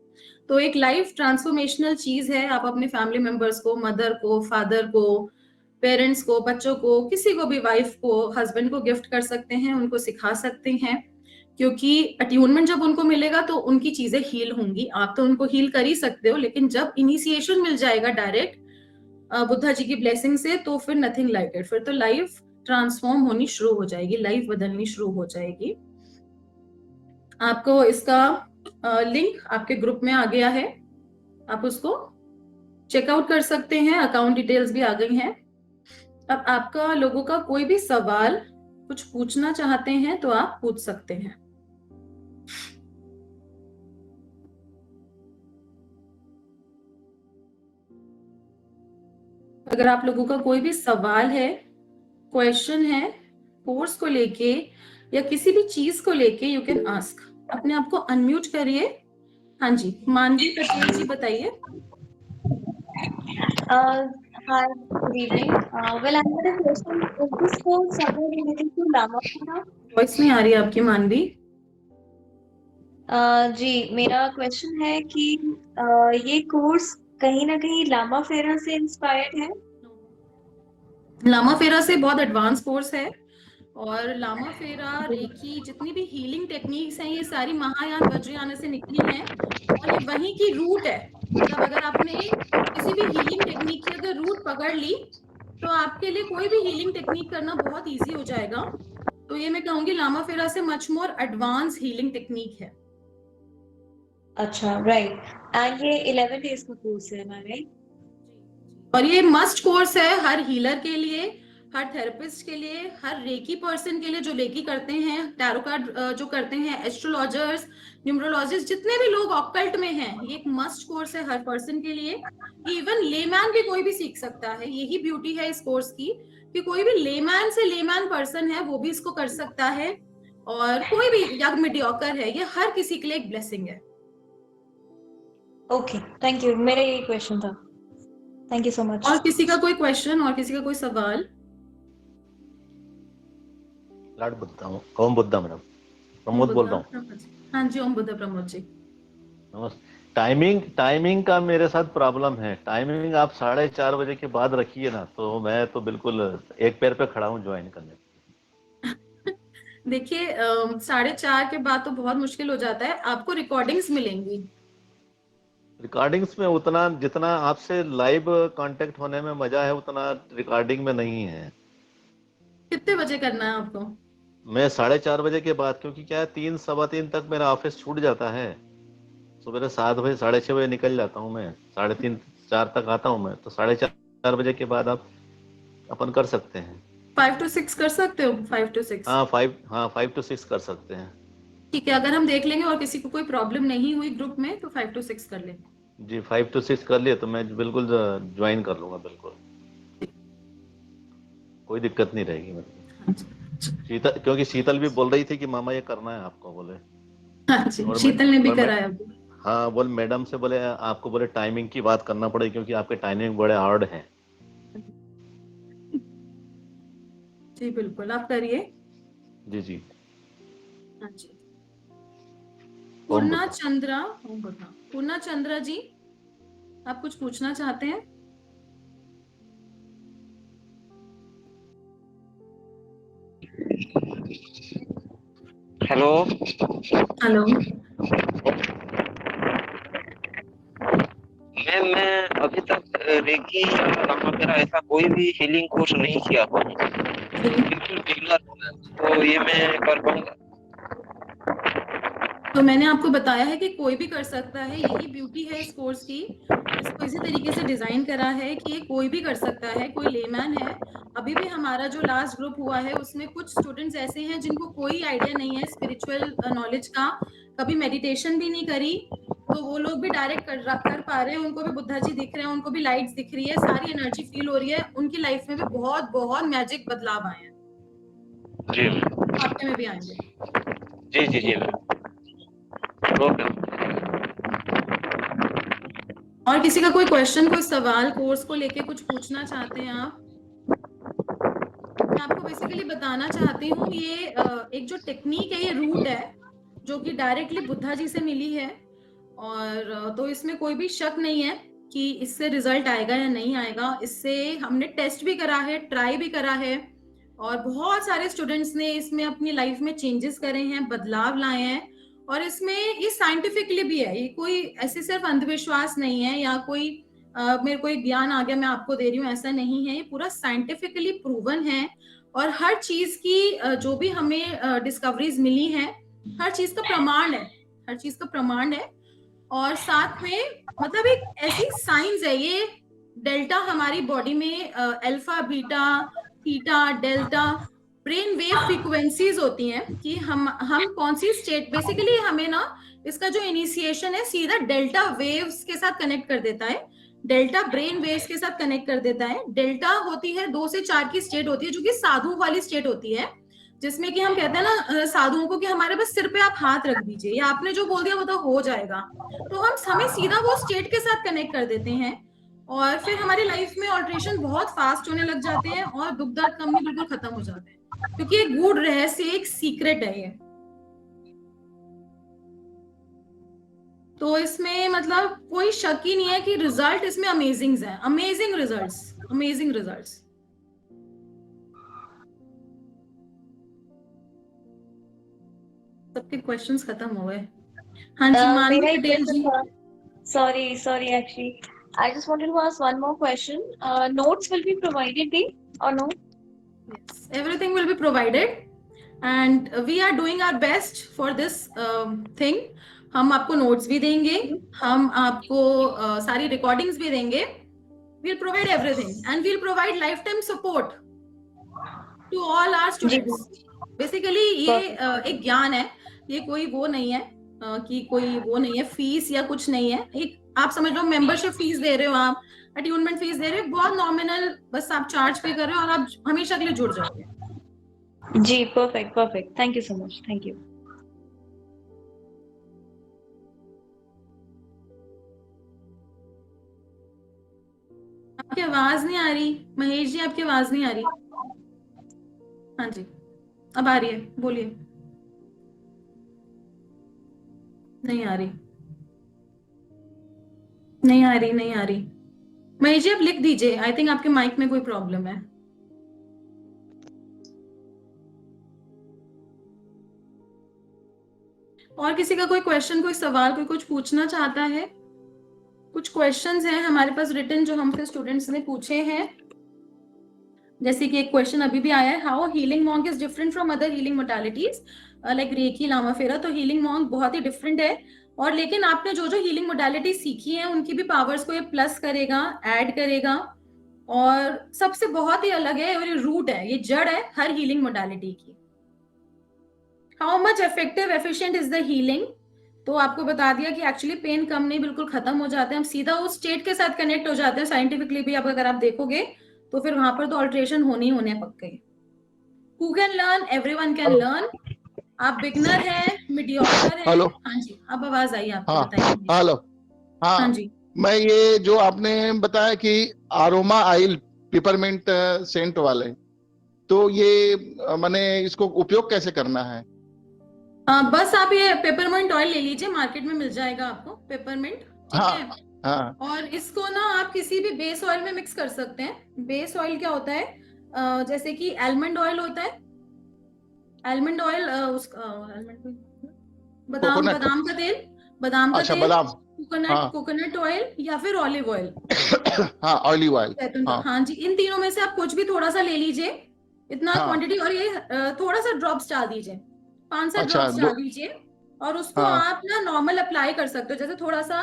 तो एक लाइफ ट्रांसफॉर्मेशनल चीज है। आप अपने फैमिली मेंबर्स को, मदर को, फादर को, पेरेंट्स को, बच्चों को, किसी को भी, वाइफ को, हस्बैंड को गिफ्ट कर सकते हैं, उनको सिखा सकते हैं। क्योंकि अट्यूनमेंट जब उनको मिलेगा तो उनकी चीजें हील होंगी। आप तो उनको हील कर ही सकते हो, लेकिन जब इनिशिएशन मिल जाएगा डायरेक्ट बुद्धा जी की ब्लेसिंग से, तो फिर नथिंग लाइक इट। फिर तो लाइफ ट्रांसफॉर्म होनी शुरू हो जाएगी, लाइफ बदलनी शुरू हो जाएगी। आपको इसका लिंक आपके ग्रुप में आ गया है, आप उसको चेकआउट कर सकते हैं। अकाउंट डिटेल्स भी आ गई हैं। अब आपका लोगों का कोई भी सवाल कुछ पूछना चाहते हैं तो आप पूछ सकते हैं। अगर आप लोगों का कोई भी सवाल है, क्वेश्चन है कोर्स को लेके या किसी भी चीज को लेके, यू कैन आस्क। अपने आप को अनम्यूट करिए। हाँ जी, मानवी पटेल जी बताइए। Hi, good evening. Well, I had a question. Is this course somewhere related to Lamapura? Voice नहीं आ रही है आपकी मानवी। जी, मेरा क्वेश्चन है कि ये कोर्स कहीं ना कहीं लामा फेरा से इंस्पायर्ड है। लामा फेरा से बहुत एडवांस कोर्स है। और लामा फेरा, रेकी, जितनी भी हीलिंग टेक्निक्स हैं ये सारी महायान वज्रयान से निकली हैं। और ये वहीं की रूट है। मतलब अगर आपने किसी भी हीलिंग टेक्निक की अगर रूट पकड़ ली तो आपके लिए कोई भी हीलिंग टेक्निक करना बहुत इजी हो जाएगा। तो ये मैं कहूंगी लामा फेरा से much more advance healing technique है। अच्छा, राइट। एंड ये 11 डेज का कोर्स है, राइट? और ये मस्ट कोर्स है हर हीलर के लिए, हर थेरेपिस्ट के लिए, हर रेकी पर्सन के लिए जो रेकी करते हैं, टैरो कार्ड जो करते हैं, एस्ट्रोलॉजर्स, न्यूमरोलॉजिस्ट, जितने भी लोग ऑक्कल्ट में हैं, ये एक मस्ट कोर्स है हर पर्सन के लिए। इवन लेमैन भी कोई भी सीख सकता है। यही ब्यूटी है इस कोर्स की कि कोई भी लेमैन से लेमैन पर्सन है वो भी इसको कर सकता है। और कोई भी यंग मीडियोकर है, ये हर किसी के लिए एक ब्लेसिंग है। Okay, thank you. मेरा यही क्वेश्चन था। Thank you so much. और किसी का कोई क्वेश्चन और किसी का कोई सवाल? लॉर्ड बुद्धा, ओम बुद्धा मैडम, प्रमोद बोल रहा हूँ। हाँ जी, ओम बुद्धा प्रमोद जी। नमस्ते। टाइमिंग का मेरे साथ प्रॉब्लम है। टाइमिंग आप 4:30 बजे के बाद रखिए ना, तो मैं तो बिल्कुल एक पैर पे खड़ा हूँ ज्वाइन करने। देखिए 4:30 के बाद तो बहुत मुश्किल हो जाता है। आपको रिकॉर्डिंग्स मिलेंगी। रिकॉर्डिंग्स में उतना जितना आपसे लाइव कांटेक्ट होने में मजा है उतना रिकॉर्डिंग में नहीं है। कितने बजे करना है आपको? मैं 4:30 बजे के बाद, क्योंकि क्या है 3 सवा 3 तक मेरा ऑफिस छूट जाता है। सुबह 7 बजे 6:30 बजे निकल जाता हूँ मैं, 3:30 4 तक आता हूँ मैं। तो 4:30 बजे के बाद आप अपन कर सकते हैं। 5 to 6 कर सकते हो? 5 to 6 हाँ 5 to 6 कर सकते हैं। ठीक है। अगर हम देख लेंगे और किसी को कोई प्रॉब्लम नहीं हुई ग्रुप में तो 5 to 6 कर लेंगे। जी 5 to 6 कर लिए तो मैं बिल्कुल ज्वाइन कर लूंगा, बिल्कुल कोई दिक्कत नहीं रहेगी मेरे को। क्योंकि शीतल भी बोल रही थी कि मामा ये करना है आपको, बोले। हाँ जी, और शीतल ने भी और कराया अभी। हाँ बोल मैडम से बोले आपको बोले टाइमिंग की बात करना पड़ेगी, क्योंकि आपके टाइमिंग बड़े हार्ड हैं। जी बिल्कुल, आप करिए। जी जी। हाँ जी। ओम पूर्णा बुद्धा। चंद्रा, ओम बुद्धा। पूर्णा चंद्रा जी, आप कुछ पूछना चाहते हैं? हेलो। हेलो। मैं अभी तक रेकी या लामापेरा ऐसा कोई भी हीलिंग कोर्स नहीं किया हूँ, जी। बिल्कुल बिगनर हूँ मैं, तो ये मैं कर पाऊंगा? तो मैंने आपको बताया है कि कोई भी कर सकता है, यही ब्यूटी है इस कोर्स की। इसको इसी तरीके से डिजाइन करा है कि ये कोई भी कर सकता है, कोई लेमैन है। अभी भी हमारा जो लास्ट ग्रुप हुआ है उसमें कुछ स्टूडेंट्स ऐसे हैं जिनको कोई आइडिया नहीं है स्पिरिचुअल नॉलेज का, कभी मेडिटेशन भी नहीं करी, तो वो लोग भी डायरेक्ट कर पा रहे हैं। उनको भी बुद्धा जी दिख रहे हैं, उनको भी लाइट्स दिख रही है, सारी एनर्जी फील हो रही है, उनकी लाइफ में भी बहुत बहुत मैजिक बदलाव आए हैं। जी मैम। आपके में भी आएंगे। जी जी जी मैम। ओके। और किसी का कोई क्वेश्चन, कोई सवाल कोर्स को लेके कुछ पूछना चाहते हैं आप? मैं आपको बेसिकली बताना चाहती हूँ, ये एक जो टेक्निक है, ये रूट है जो कि डायरेक्टली बुद्धा जी से मिली है। और तो इसमें कोई भी शक नहीं है कि इससे रिजल्ट आएगा या नहीं आएगा। इससे हमने टेस्ट भी करा है, ट्राई भी करा है, और बहुत सारे स्टूडेंट्स ने इसमें अपनी लाइफ में चेंजेस करे हैं, बदलाव लाए हैं। और इसमें ये साइंटिफिकली भी है, ये कोई ऐसे सिर्फ अंधविश्वास नहीं है या कोई मेरे को एक ज्ञान आ गया मैं आपको दे रही हूँ, ऐसा नहीं है। ये पूरा साइंटिफिकली प्रूवन है। और हर चीज की जो भी हमें डिस्कवरीज मिली हैं, हर चीज का प्रमाण है, हर चीज का प्रमाण है। और साथ में मतलब एक ऐसी साइंस है ये, डेल्टा हमारी बॉडी में alpha beta theta delta brain wave frequencies होती हैं कि हम कौन सी स्टेट, बेसिकली हमें ना इसका जो इनिशिएशन है सीधा डेल्टा वेव्स के साथ कनेक्ट कर देता है, डेल्टा ब्रेन वेव्स के साथ कनेक्ट कर देता है। डेल्टा होती है 2 से 4 की स्टेट होती है जो कि साधु वाली स्टेट होती है, जिसमें कि हम कहते हैं ना साधुओं को कि हमारे बस सिर पे आप हाथ रख दीजिए या आपने जो बोल दिया वो तो हो जाएगा। तो हम हमें सीधा वो स्टेट के साथ कनेक्ट कर देते हैं और फिर हमारी लाइफ में ऑल्ट्रेशन बहुत फास्ट होने लग जाते हैं और दुख दर्द कम नहीं बिल्कुल खत्म हो जाते हैं, क्योंकि एक गूढ़ रहस्य, एक सीक्रेट है ये। तो इसमें मतलब कोई शक ही नहीं है कि रिजल्ट इसमें अमेजिंग है, अमेजिंग रिजल्ट्स, अमेजिंग रिजल्ट्स। सबके क्वेश्चंस खत्म हो गए। हाँ जी, मानवी मेरा एक पटेल क्वेश्चन जी। था। Sorry, actually. I just wanted to ask one more question. Notes will be provided, or no? Yes, everything will be provided and we are doing our best for this thing. हम आपको notes भी देंगे, हम आपको सारी recordings भी देंगे। We'll provide everything and we'll provide lifetime support to all our ji students. Basically ये एक ज्ञान है, ये कोई वो नहीं है कि कोई वो नहीं है, फीस या कुछ नहीं है। एक आप समझ लो मेंबरशिप फीस दे रहे हो, आप अट्यूनमेंट फीस दे रहे हो, बहुत नॉमिनल, बस आप चार्ज पे कर रहे हो और आप हमेशा के लिए जुड़ जाओगे। जी, perfect. Thank you so much. Thank you. आपकी आवाज नहीं आ रही महेश जी, आपकी आवाज नहीं आ रही। हाँ जी, अब आ रही है, बोलिए। नहीं आ रही, नहीं आ रही, नहीं आ रही। महेश जी आप लिख दीजिए, आई थिंक आपके माइक में कोई प्रॉब्लम है। और किसी का कोई क्वेश्चन, कोई सवाल, कोई कुछ पूछना चाहता है? कुछ क्वेश्चंस हैं हमारे पास रिटन जो हमसे स्टूडेंट्स ने पूछे हैं। जैसे कि एक क्वेश्चन अभी भी आया है, how healing monk is different from other healing modalities like reiki Lama Fera. तो हीलिंग मॉन्क बहुत ही डिफरेंट है, और लेकिन आपने जो जो हीलिंग मोडालिटी सीखी है उनकी भी पावर्स को ये प्लस करेगा, ऐड करेगा। और सबसे बहुत ही अलग है और ये रूट है, ये जड़ है हर हीलिंग मोडालिटी की। How much effective efficient is the healing. तो आपको बता दिया कि एक्चुअली पेन कम नहीं, बिल्कुल खत्म हो जाते हैं, हम सीधा उस स्टेट के साथ कनेक्ट हो जाते हैं। साइंटिफिकली भी अब अगर आप देखोगे तो फिर वहां पर तो ऑल्ट्रेशन होने ही होने पक्के। Who can learn, everyone can learn. आप बिगनर हैं, मीडियोकर हैं। हेलो। हाँ जी, अब आवाज आई आपको, हाँ बताइए। हेलो। हाँ हाँ जी। मैं ये जो आपने बताया कि आरोमा ऑयल पिपरमिंट सेंट वाले, तो ये मैंने इसको उपयोग कैसे करना है? बस आप ये पेपरमिंट ऑयल ले लीजिए, मार्केट में मिल जाएगा आपको पेपरमिंट, ठीक हाँ है। हाँ और इसको ना आप किसी भी बेस ऑयल में मिक्स कर सकते हैं। बेस ऑयल क्या होता है, जैसे कि आलमंड ऑयल होता है, आलमंड ऑयल, उसका बादाम कोकोनट, बादाम का तेल, बादाम का अच्छा तेल, बादाम, कोकोनट हाँ कोकोनट ऑयल या फिर ऑलिव ऑयल, हाँ ऑलिव ऑयल, जैतून का, हाँ हाँ जी, इन तीनों में से आप कुछ भी थोड़ा सा ले लीजिए, इतना हाँ, क्वांटिटी, और ये थोड़ा सा ड्रॉप्स डाल दीजिए, 5-7 अच्छा ड्रॉप्स दो, डाल दीजिए, और उसको हाँ आप ना नॉर्मल अप्लाई कर सकते हो, जैसे थोड़ा सा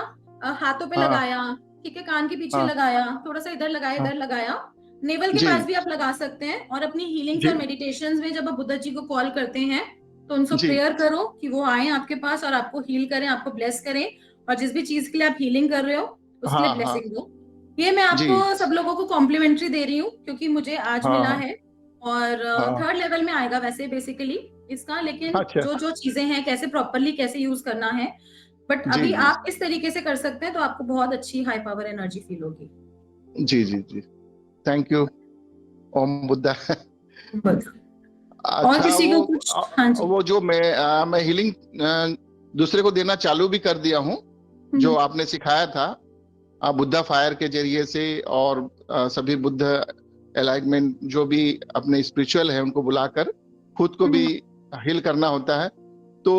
हाथों पे हाँ लगाया, ठीक है, कान के पीछे हाँ लगाया, थोड़ा सा इधर लगाया, हाँ, इधर लगाया, नेवल के जी पास भी आप लगा सकते हैं। और अपनी हीलिंग्स जी और मेडिटेशंस में जब आप बुद्ध जी को कॉल करते हैं तो उनसे जी, प्रेयर करो कि वो आए आपके पास और आपको हील करें, आपको ब्लेस करें, और जिस भी चीज के लिए आप हीलिंग कर रहे हो उसके लिए हाँ हाँ ब्लेसिंग दो। ये मैं जी, आपको सब लोगों को कॉम्प्लीमेंट्री दे रही हूँ क्योंकि मुझे आज हाँ मिला हाँ है, और हाँ, 3rd लेवल में आएगा वैसे बेसिकली इसका, लेकिन अच्छा, जो जो चीजें हैं कैसे प्रॉपरली कैसे यूज करना है, बट जी अभी जी आप इस तरीके से कर सकते हैं तो आपको बहुत अच्छी हाई पावर एनर्जी फील होगी। जी जी जी, थैंक यू, ओम बुद्धा। बस। और अच्छा किसी को कुछ, हाँ जी। वो जो मैं हीलिंग दूसरे को देना चालू भी कर दिया हूँ, जो आपने सिखाया था बुद्धा फायर के जरिए से, और सभी बुद्ध एलाइनमेंट जो भी अपने स्पिरिचुअल है उनको बुलाकर खुद को भी हील करना होता है। तो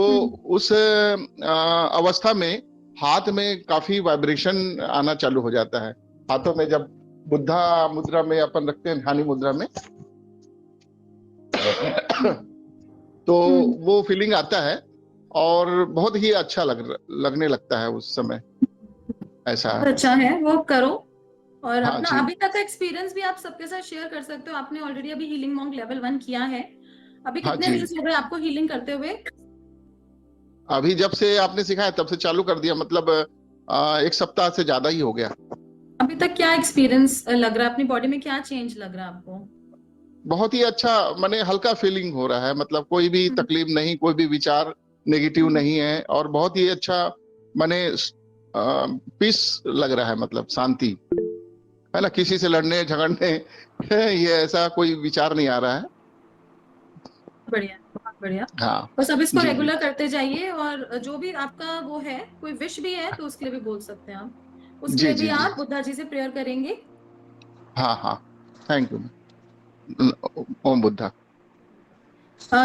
उस अवस्था में हाथ में काफी वाइब्रेशन आना चालू हो जाता है, हाथों में जब बुद्धा मुद्रा में अपन रखते हैं, ध्यानी मुद्रा में, तो वो फीलिंग आता है और बहुत ही अच्छा लगने लगता है उस समय, ऐसा है। अच्छा है, वो करो। और हाँ अपना जी अभी तक का एक्सपीरियंस भी आप सबके साथ शेयर कर सकते हो। आपने ऑलरेडी अभी हीलिंग मॉन्क लेवल 1 किया है, अभी हाँ कितने जी, दिन हो गए आपको हीलिंग करते हुए? अभी जब से आपने सिखाया तब से चालू कर दिया, मतलब 1 सप्ताह से ज्यादा ही हो गया। अभी तक क्या एक्सपीरियंस लग रहा है, अपनी बॉडी में क्या चेंज लग रहा है आपको? बहुत ही अच्छा, माने हल्का फीलिंग हो रहा है, मतलब कोई भी तकलीफ नहीं, कोई भी विचार नेगेटिव नहीं है, और बहुत ही अच्छा, माने पीस लग रहा है, मतलब शांति है ना, किसी से लड़ने झगड़ने ये ऐसा कोई विचार नहीं आ रहा है। बढ़िया, बहुत बढ़िया। हाँ बस अब इसको जी जी रेगुलर करते जाइए, और जो भी आपका वो है, कोई विश भी है तो उसके लिए भी बोल सकते हैं आप, उसके जी लिए भी जी जी, आप बुद्धा जी से प्रेयर करेंगे। हाँ हाँ, thank you, Om Buddha.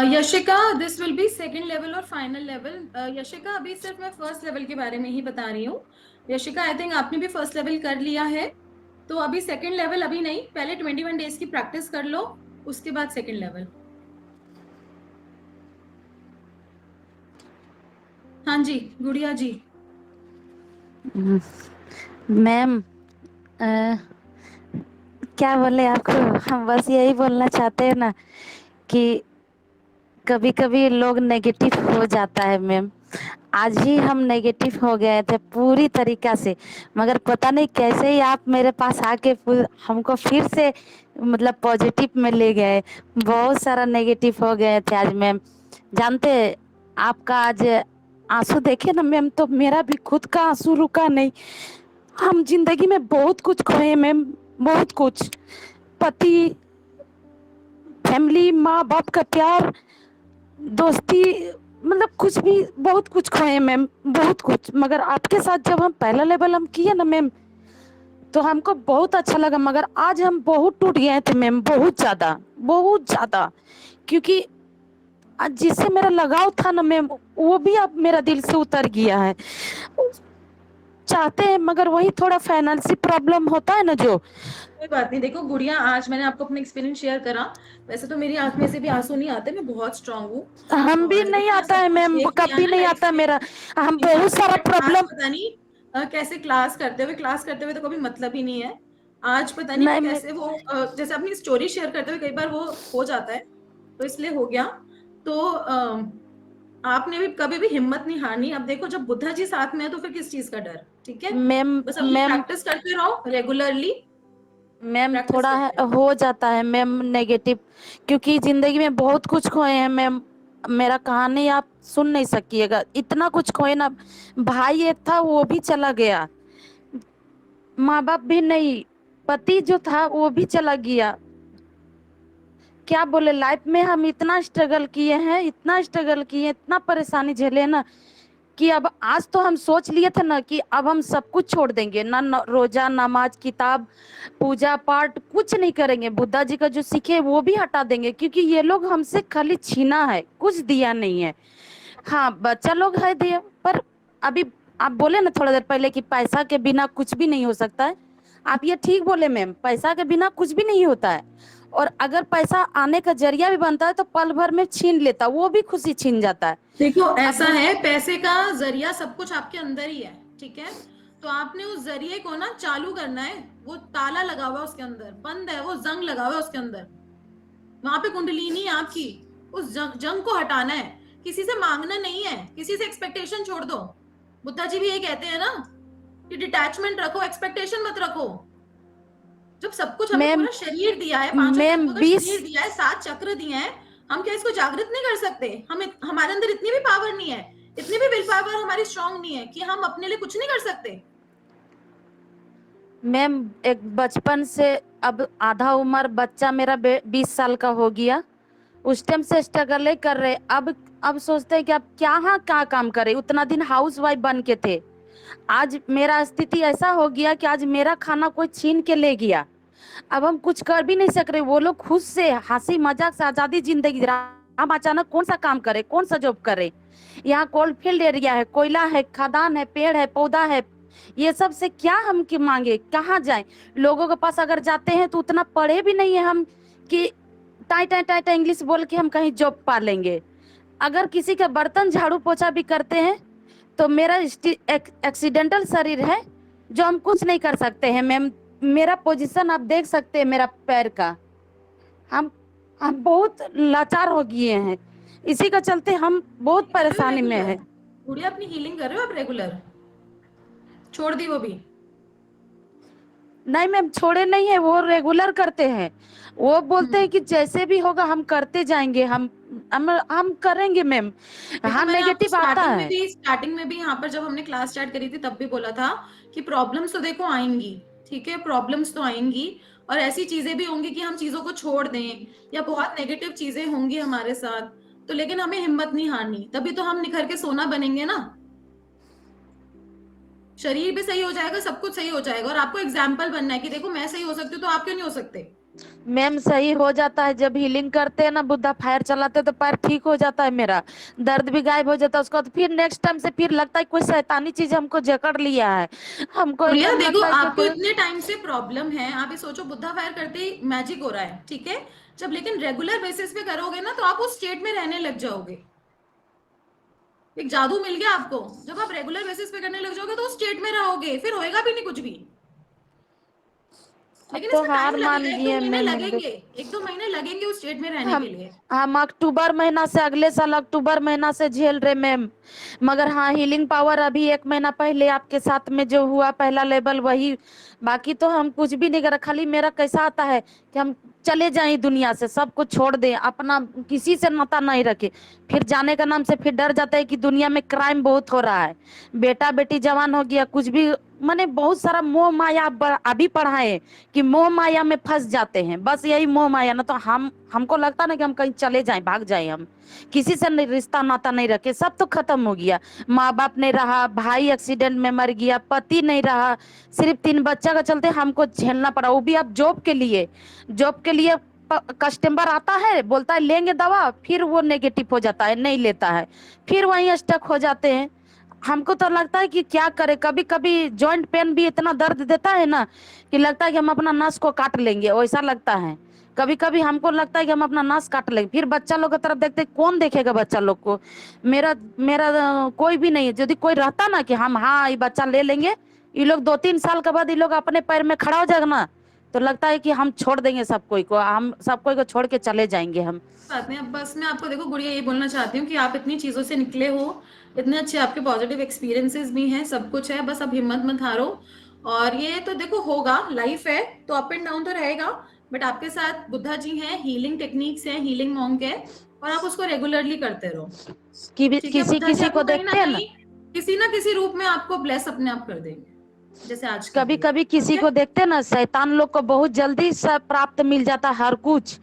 Yashika, this will be second level और फाइनल लेवल। यशिका, अभी सिर्फ मैं फर्स्ट लेवल के बारे में ही बता रही हूँ। यशिका, आई थिंक आपने भी फर्स्ट लेवल कर लिया है, तो अभी सेकंड लेवल अभी नहीं, पहले 21 डेज की प्रैक्टिस कर लो, उसके बाद सेकंड लेवल। हाँ जी, गुड़िया जी। मैम, क्या बोले आपको, हम बस यही बोलना चाहते हैं ना कि कभी कभी लोग नेगेटिव हो जाता है मैम। आज ही हम नेगेटिव हो गए थे पूरी तरीका से, मगर पता नहीं कैसे ही आप मेरे पास आके हमको फिर से मतलब पॉजिटिव में ले गए। बहुत सारा नेगेटिव हो गए थे आज मैम। जानते आपका आज आंसू देखे ना मैम, तो मेरा भी खुद का आंसू रुका नहीं। हम जिंदगी में बहुत कुछ खोए मैम, बहुत कुछ, पति, फैमिली, माँ बाप का प्यार, दोस्ती, मतलब कुछ भी, बहुत कुछ खोए मैम, बहुत कुछ। मगर आपके साथ जब हम पहला लेवल हम किए ना मैम, तो हमको बहुत अच्छा लगा। मगर आज हम बहुत टूट गए थे मैम, बहुत ज्यादा, बहुत ज्यादा। क्योंकि आज जिससे मेरा लगाव था ना मैम, वो भी अब मेरा दिल से उतर गया है। चाहते हैं मगर वही थोड़ा फाइनेंशियल प्रॉब्लम होता है ना जो। कोई बात नहीं, देखो गुड़िया, आज मैंने आपको अपना एक्सपीरियंस शेयर करा, वैसे तो मेरी आंख में से भी आंसू नहीं आते, मैं बहुत स्ट्रांग हूँ, हम भी और नहीं इतना आता सब है कुछ मैम, देख लिया कभी ना नहीं लाइफ आता में, मेरा। हम बहुत इमेजिन, सारा बट आज प्रॉब्लम। पता नहीं कैसे क्लास करते हुए तो कभी मतलब ही नहीं है, आज पता नहीं नहीं कैसे वो जैसे अपनी स्टोरी शेयर करते हुए कई बार वो हो जाता है, तो इसलिए हो गया। तो आपने भी कभी भी हिम्मत नहीं हारनी। अब देखो, जब बुद्धा जी साथ में है तो फिर किस चीज का डर, ठीक है? मैम, बस अपनी मैम, प्रैक्टिस करते रहो रेगुलरली, मैम प्रैक्टिस थोड़ा करते रहो। हो जाता है मैम नेगेटिव, क्योंकि जिंदगी में बहुत कुछ खोए हैं मैम। मेरा कहानी आप सुन नहीं सकिएगा, इतना कुछ खोए ना। भाई एक था वो भी चला गया, माँ बाप भी नहीं, पति जो था वो भी चला गया। क्या बोले, लाइफ में हम इतना स्ट्रगल किए हैं, इतना स्ट्रगल किए, इतना परेशानी झेले ना कि अब आज तो हम सोच लिए थे ना कि अब हम सब कुछ छोड़ देंगे, ना रोजा, नमाज, किताब, पूजा पाठ कुछ नहीं करेंगे, बुद्धा जी का जो सीखे वो भी हटा देंगे, क्योंकि ये लोग हमसे खाली छीना है, कुछ दिया नहीं है। हाँ, बच्चा लोग है दिया, पर अभी आप बोले ना थोड़ा देर पहले कि पैसा के बिना कुछ भी नहीं हो सकता है, आप ये ठीक बोले मैम, पैसा के बिना कुछ भी नहीं होता है। और अगर पैसा आने का जरिया भी बनता है तो पल भर में छीन लेता, वो भी खुशी छीन जाता है। देखो ऐसा है, पैसे का जरिया सब कुछ आपके अंदर ही है, ठीक है? तो आपने उस जरिए को ना चालू करना है। वो ताला लगा हुआ है उसके अंदर, बंद है, वो जंग लगा हुआ है उसके अंदर, वहां पे कुंडलिनी है आपकी, उस जंग को हटाना है। किसी से मांगना नहीं है, किसी से एक्सपेक्टेशन छोड़ दो। बुद्धा जी भी ये कहते हैं ना कि डिटैचमेंट रखो, एक्सपेक्टेशन मत रखो। जब सब कुछ हमें मैम, पूरा शरीर दिया है, पांचों मैम, तत्वों का 20 शरीर दिया है, 7 चक्र दिए हैं, हम क्या इसको जागृत नहीं कर सकते? हमारे अंदर इतनी भी पावर नहीं है, इतनी भी विल पावर हमारी स्ट्रांग नहीं है कि हम अपने लिए कुछ नहीं कर सकते? मैम, एक बचपन से अब आधा उम्र बच्चा मेरा 20 साल का हो गया, उस टाइम से स्ट्रगल कर रहे, अब सोचते हैं कि अब क्या काम करें। उतना दिन हाउस वाइफ बन के थे, आज मेरा स्थिति ऐसा हो गया कि आज मेरा खाना कोई छीन के ले गया, अब हम कुछ कर भी नहीं सक रहे। वो लोग खुद से हंसी मजाक से आजादी जिंदगी, हम अचानक कौन सा काम करे, कौन सा जॉब करे? यहाँ कोल्ड फील्ड एरिया है, कोयला है, खदान है, पेड़ है, पौधा है, ये सब से क्या हम की मांगे, कहाँ जाए? लोगों के पास अगर जाते हैं तो उतना पढ़े भी नहीं है हम कि tie tie tie tie English बोल के हम कहीं जॉब पा लेंगे। अगर किसी का बर्तन झाड़ू पोछा भी करते हैं तो मेरा एक्सीडेंटल शरीर है, जो हम कुछ नहीं कर सकते हैं मैम। मेरा पोजीशन आप देख सकते हैं, मेरा पैर का, हम बहुत लाचार हो गए हैं, इसी का चलते हम बहुत परेशानी में है। गुड़िया अपनी हीलिंग कर रहे हो आप रेगुलर? छोड़ दी वो भी? नहीं मैम, छोड़े नहीं है, वो रेगुलर करते हैं। वो बोलते हैं कि जैसे भी होगा हम करते जाएंगे, हम करेंगे मैम। हाँ, नेगेटिव आता है। स्टार्टिंग में भी यहाँ पर जब हमने क्लास स्टार्ट करी थी तब भी बोला था कि प्रॉब्लम्स तो देखो आएंगी, ठीक है, प्रॉब्लम्स तो आएंगी, और ऐसी चीजें भी होंगी कि हम चीजों को छोड़ दें, या बहुत नेगेटिव चीजें होंगी हमारे साथ, तो लेकिन हमें हिम्मत नहीं हारनी, तभी तो हम निखर के सोना बनेंगे ना। शरीर भी सही हो जाएगा, सब कुछ सही हो जाएगा, और आपको एग्जाम्पल बनना है कि देखो मैं सही हो सकती हूँ तो आप क्यों नहीं हो सकते? मैम, सही हो जाता है जब हीलिंग करते हैं ना, बुद्धा फायर चलाते तो पैर ठीक हो जाता है, मेरा दर्द भी गायब हो जाता है। उसको तो फिर नेक्स्ट टाइम से फिर लगता है कोई शैतानी चीज हमको जकड़ लिया है, हमको भैया एकदम देखो लगता है आपको कि इतने टाइम से प्रॉब्लम है, आप ये सोचो बुद्धा फायर करते ही मैजिक हो रहा है, ठीक है, जब लेकिन रेगुलर बेसिस पे करोगे ना तो आप उस स्टेट में रहने लग जाओगे। एक जादू मिल गया आपको, जब आप रेगुलर बेसिस पे करने लग जाओगे तो उस स्टेट में रहोगे, फिर होएगा भी नहीं कुछ भी। लेकिन तो इसमें हार टाइम मान लगेगा, लिए 1-2 महीने मैम। लगेंगे, 1-2 महीने लगेंगे उस स्टेट में रहने के लिए। हम अक्टूबर महीना से, अगले साल अक्टूबर महीना से झेल रहे मैम, मगर हाँ, हीलिंग पावर अभी 1 महीना पहले आपके साथ में जो हुआ पहला लेवल वही, बाकी तो हम कुछ भी नहीं कर। खाली मेरा कैसा आता है कि हम चले जाएं दुनिया से, सब कुछ छोड़ दें, अपना किसी से नाता नहीं रखे। फिर जाने का नाम से फिर डर जाता है कि दुनिया में क्राइम बहुत हो रहा है, बेटा बेटी जवान हो गया, कुछ भी मैंने बहुत सारा मोह माया अभी पढ़ा है कि मोह माया में फंस जाते हैं, बस यही मोह माया ना। तो हमको लगता ना कि हम कहीं चले जाएं, भाग जाएं, हम किसी से रिश्ता नाता नहीं रखे, सब तो खत्म हो गया। माँ बाप नहीं रहा, भाई एक्सीडेंट में मर गया, पति नहीं रहा, सिर्फ 3 बच्चा का चलते हमको झेलना पड़ा, वो भी अब जॉब के लिए। कस्टमर आता है, बोलता है लेंगे दवा, फिर वो नेगेटिव हो जाता है, नहीं लेता है, फिर वहीं स्टक हो जाते हैं। हमको तो लगता है कि क्या करे, कभी कभी जॉइंट पेन भी इतना दर्द देता है ना कि लगता है कि हम अपना नस को काट लेंगे, वैसा लगता है। कभी कभी हमको लगता है कि हम अपना नस काट लेंगे, फिर बच्चा लोग की तरफ देखते, कौन देखेगा बच्चा लोग को? मेरा कोई भी नहीं है। यदि कोई रहता ना कि हम हाँ ये बच्चा ले लेंगे, ये लोग 2-3 साल के बाद ये लोग अपने पैर में खड़ा हो जाएगा ना, तो लगता है कि हम छोड़ देंगे सब कोई को, हम सब कोई को छोड़ के चले जाएंगे हम। बात नहीं, अब बस मैं आपको देखो गुड़िया ये बोलना चाहती हूँ कि आप इतनी चीजों से निकले हो, इतने अच्छे आपके पॉजिटिव एक्सपीरियंसेस भी हैं, सब कुछ है, बस अब हिम्मत मत हारो। और ये तो देखो होगा, लाइफ है तो अप एंड डाउन तो रहेगा, बट आपके साथ बुद्धा जी हैं, हीलिंग टेक्निक्स हैं, हीलिंग मॉन्क है, और आप उसको रेगुलरली करते रहो। ठीक है, किसी बुद्धा जी किसी आपको को कहीं ना देखते हैं ना, कहीं किसी ना किसी रूप में आपको ब्लेस अपने आप कर देंगे, जैसे आज कर कभी दिया। कभी किसी को देखते हैं ना, शैतान लोग को बहुत जल्दी सब प्राप्त मिल जाता, हर कुछ,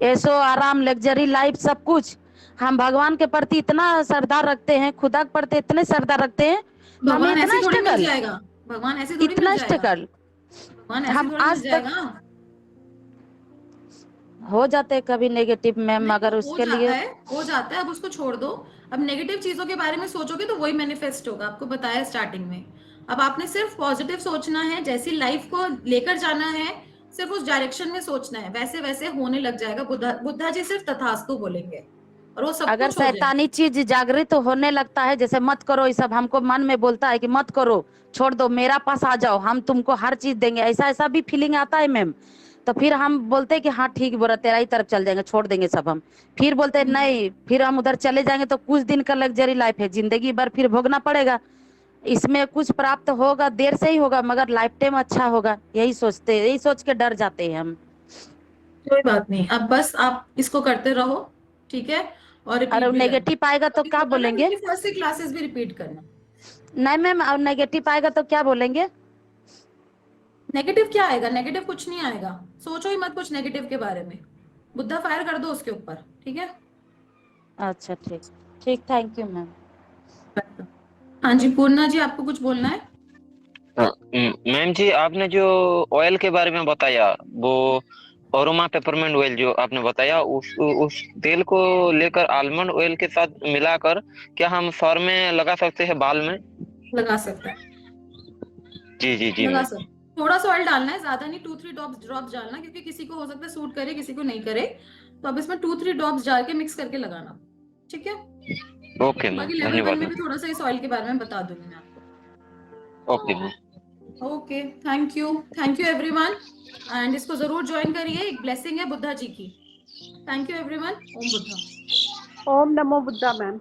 ऐसो आराम, लग्जरी लाइफ, सब कुछ। हम भगवान के प्रति इतना श्रद्धा रखते हैं, खुदा के प्रति इतने श्रद्धा रखते हैं, हमें भगवान ऐसे इतना थोड़ी मिल स्ट्रगल, जाएगा, भगवान ऐसे थोड़ी इतना मिल जाएगा, स्ट्रगल भगवान ऐसे हम थोड़ी मिल आज तक जाएगा। हो जाते हैं कभी नेगेटिव मैम, नहीं, मगर तो उसके लिए हो जाता है, अब उसको छोड़ दो। अब नेगेटिव चीजों के बारे में सोचोगे तो वही मैनिफेस्ट होगा, आपको बताया स्टार्टिंग में। अब आपने सिर्फ पॉजिटिव सोचना है, जैसी लाइफ को लेकर जाना है सिर्फ उस डायरेक्शन में सोचना है, वैसे वैसे होने लग जाएगा। बुद्धा जी सिर्फ तथास्तु बोलेंगे और वो सब अगर कुछ हो जाएगा। शैतानी चीज जागृत होने लगता है, जैसे मत करो ये सब, हमको मन में बोलता है कि मत करो, छोड़ दो, मेरा पास आ जाओ, हम तुमको हर चीज देंगे, ऐसा ऐसा भी फीलिंग आता है मैम, तो फिर हम बोलते हैं कि हाँ ठीक बोला, तेरा ही तरफ चल जाएंगे, छोड़ देंगे सब हम। फिर बोलते हैं नहीं, फिर हम उधर चले जाएंगे तो कुछ दिन का लग्जरी लाइफ है, जिंदगी भर फिर भोगना पड़ेगा, इसमें कुछ प्राप्त होगा, देर से ही होगा मगर लाइफ टाइम अच्छा होगा, यही सोचते, यही सोच के डर जाते हैं हम। कोई बात नहीं, अब बस आप इसको करते रहो, ठीक है, और रिपीट और भी करना। नेगेटिव आएगा तो अभी क्या होगा ना, बोलेंगे? मेरी फर्स्ट से क्लासेस भी रिपीट करना। नहीं मैम, और नेगेटिव आएगा तो क्या बोलेंगे? नेगेटिव क्या आएगा? नेगेटिव कुछ नहीं आएगा, सोचो ही मत कुछ नेगेटिव के बारे में, बुद्धा फायर कर दो उसके ऊपर, ठीक है। अच्छा ठीक ठीक, थैंक यू मैम। हाँ जी, पूर्णा जी आपको कुछ बोलना है? मैम जी, आपने जो ऑयल के बारे में बताया, वो अरोमा पेपरमेंट ऑयल जो आपने बताया, उस तेल को लेकर आलमंड ऑयल के साथ मिलाकर क्या हम सर में लगा सकते हैं, बाल में? लगा सकते हैं, जी जी जी लगा मैम। सकते हैं। थोड़ा सा ऑयल डालना है, ज्यादा नहीं, 2-3 ड्रॉप्स डालना, क्योंकि किसी को हो सकता है सूट करे, किसी को नहीं करे, तो अब इसमें 2-3 ड्रॉप्स डाल के मिक्स करके लगाना, ठीक है। ओके मैम, बाकी लेवल 1 धन्यवाद में भी मैम। थोड़ा सा इस ऑयल के बारे में बता दूंगी मैं आपको। Okay ma'am. Okay, thank you everyone, and इसको जरूर ज्वाइन करिए, एक ब्लेसिंग है बुद्धा जी की। Thank you everyone. Om Buddha. Om नमो बुद्धा मैम।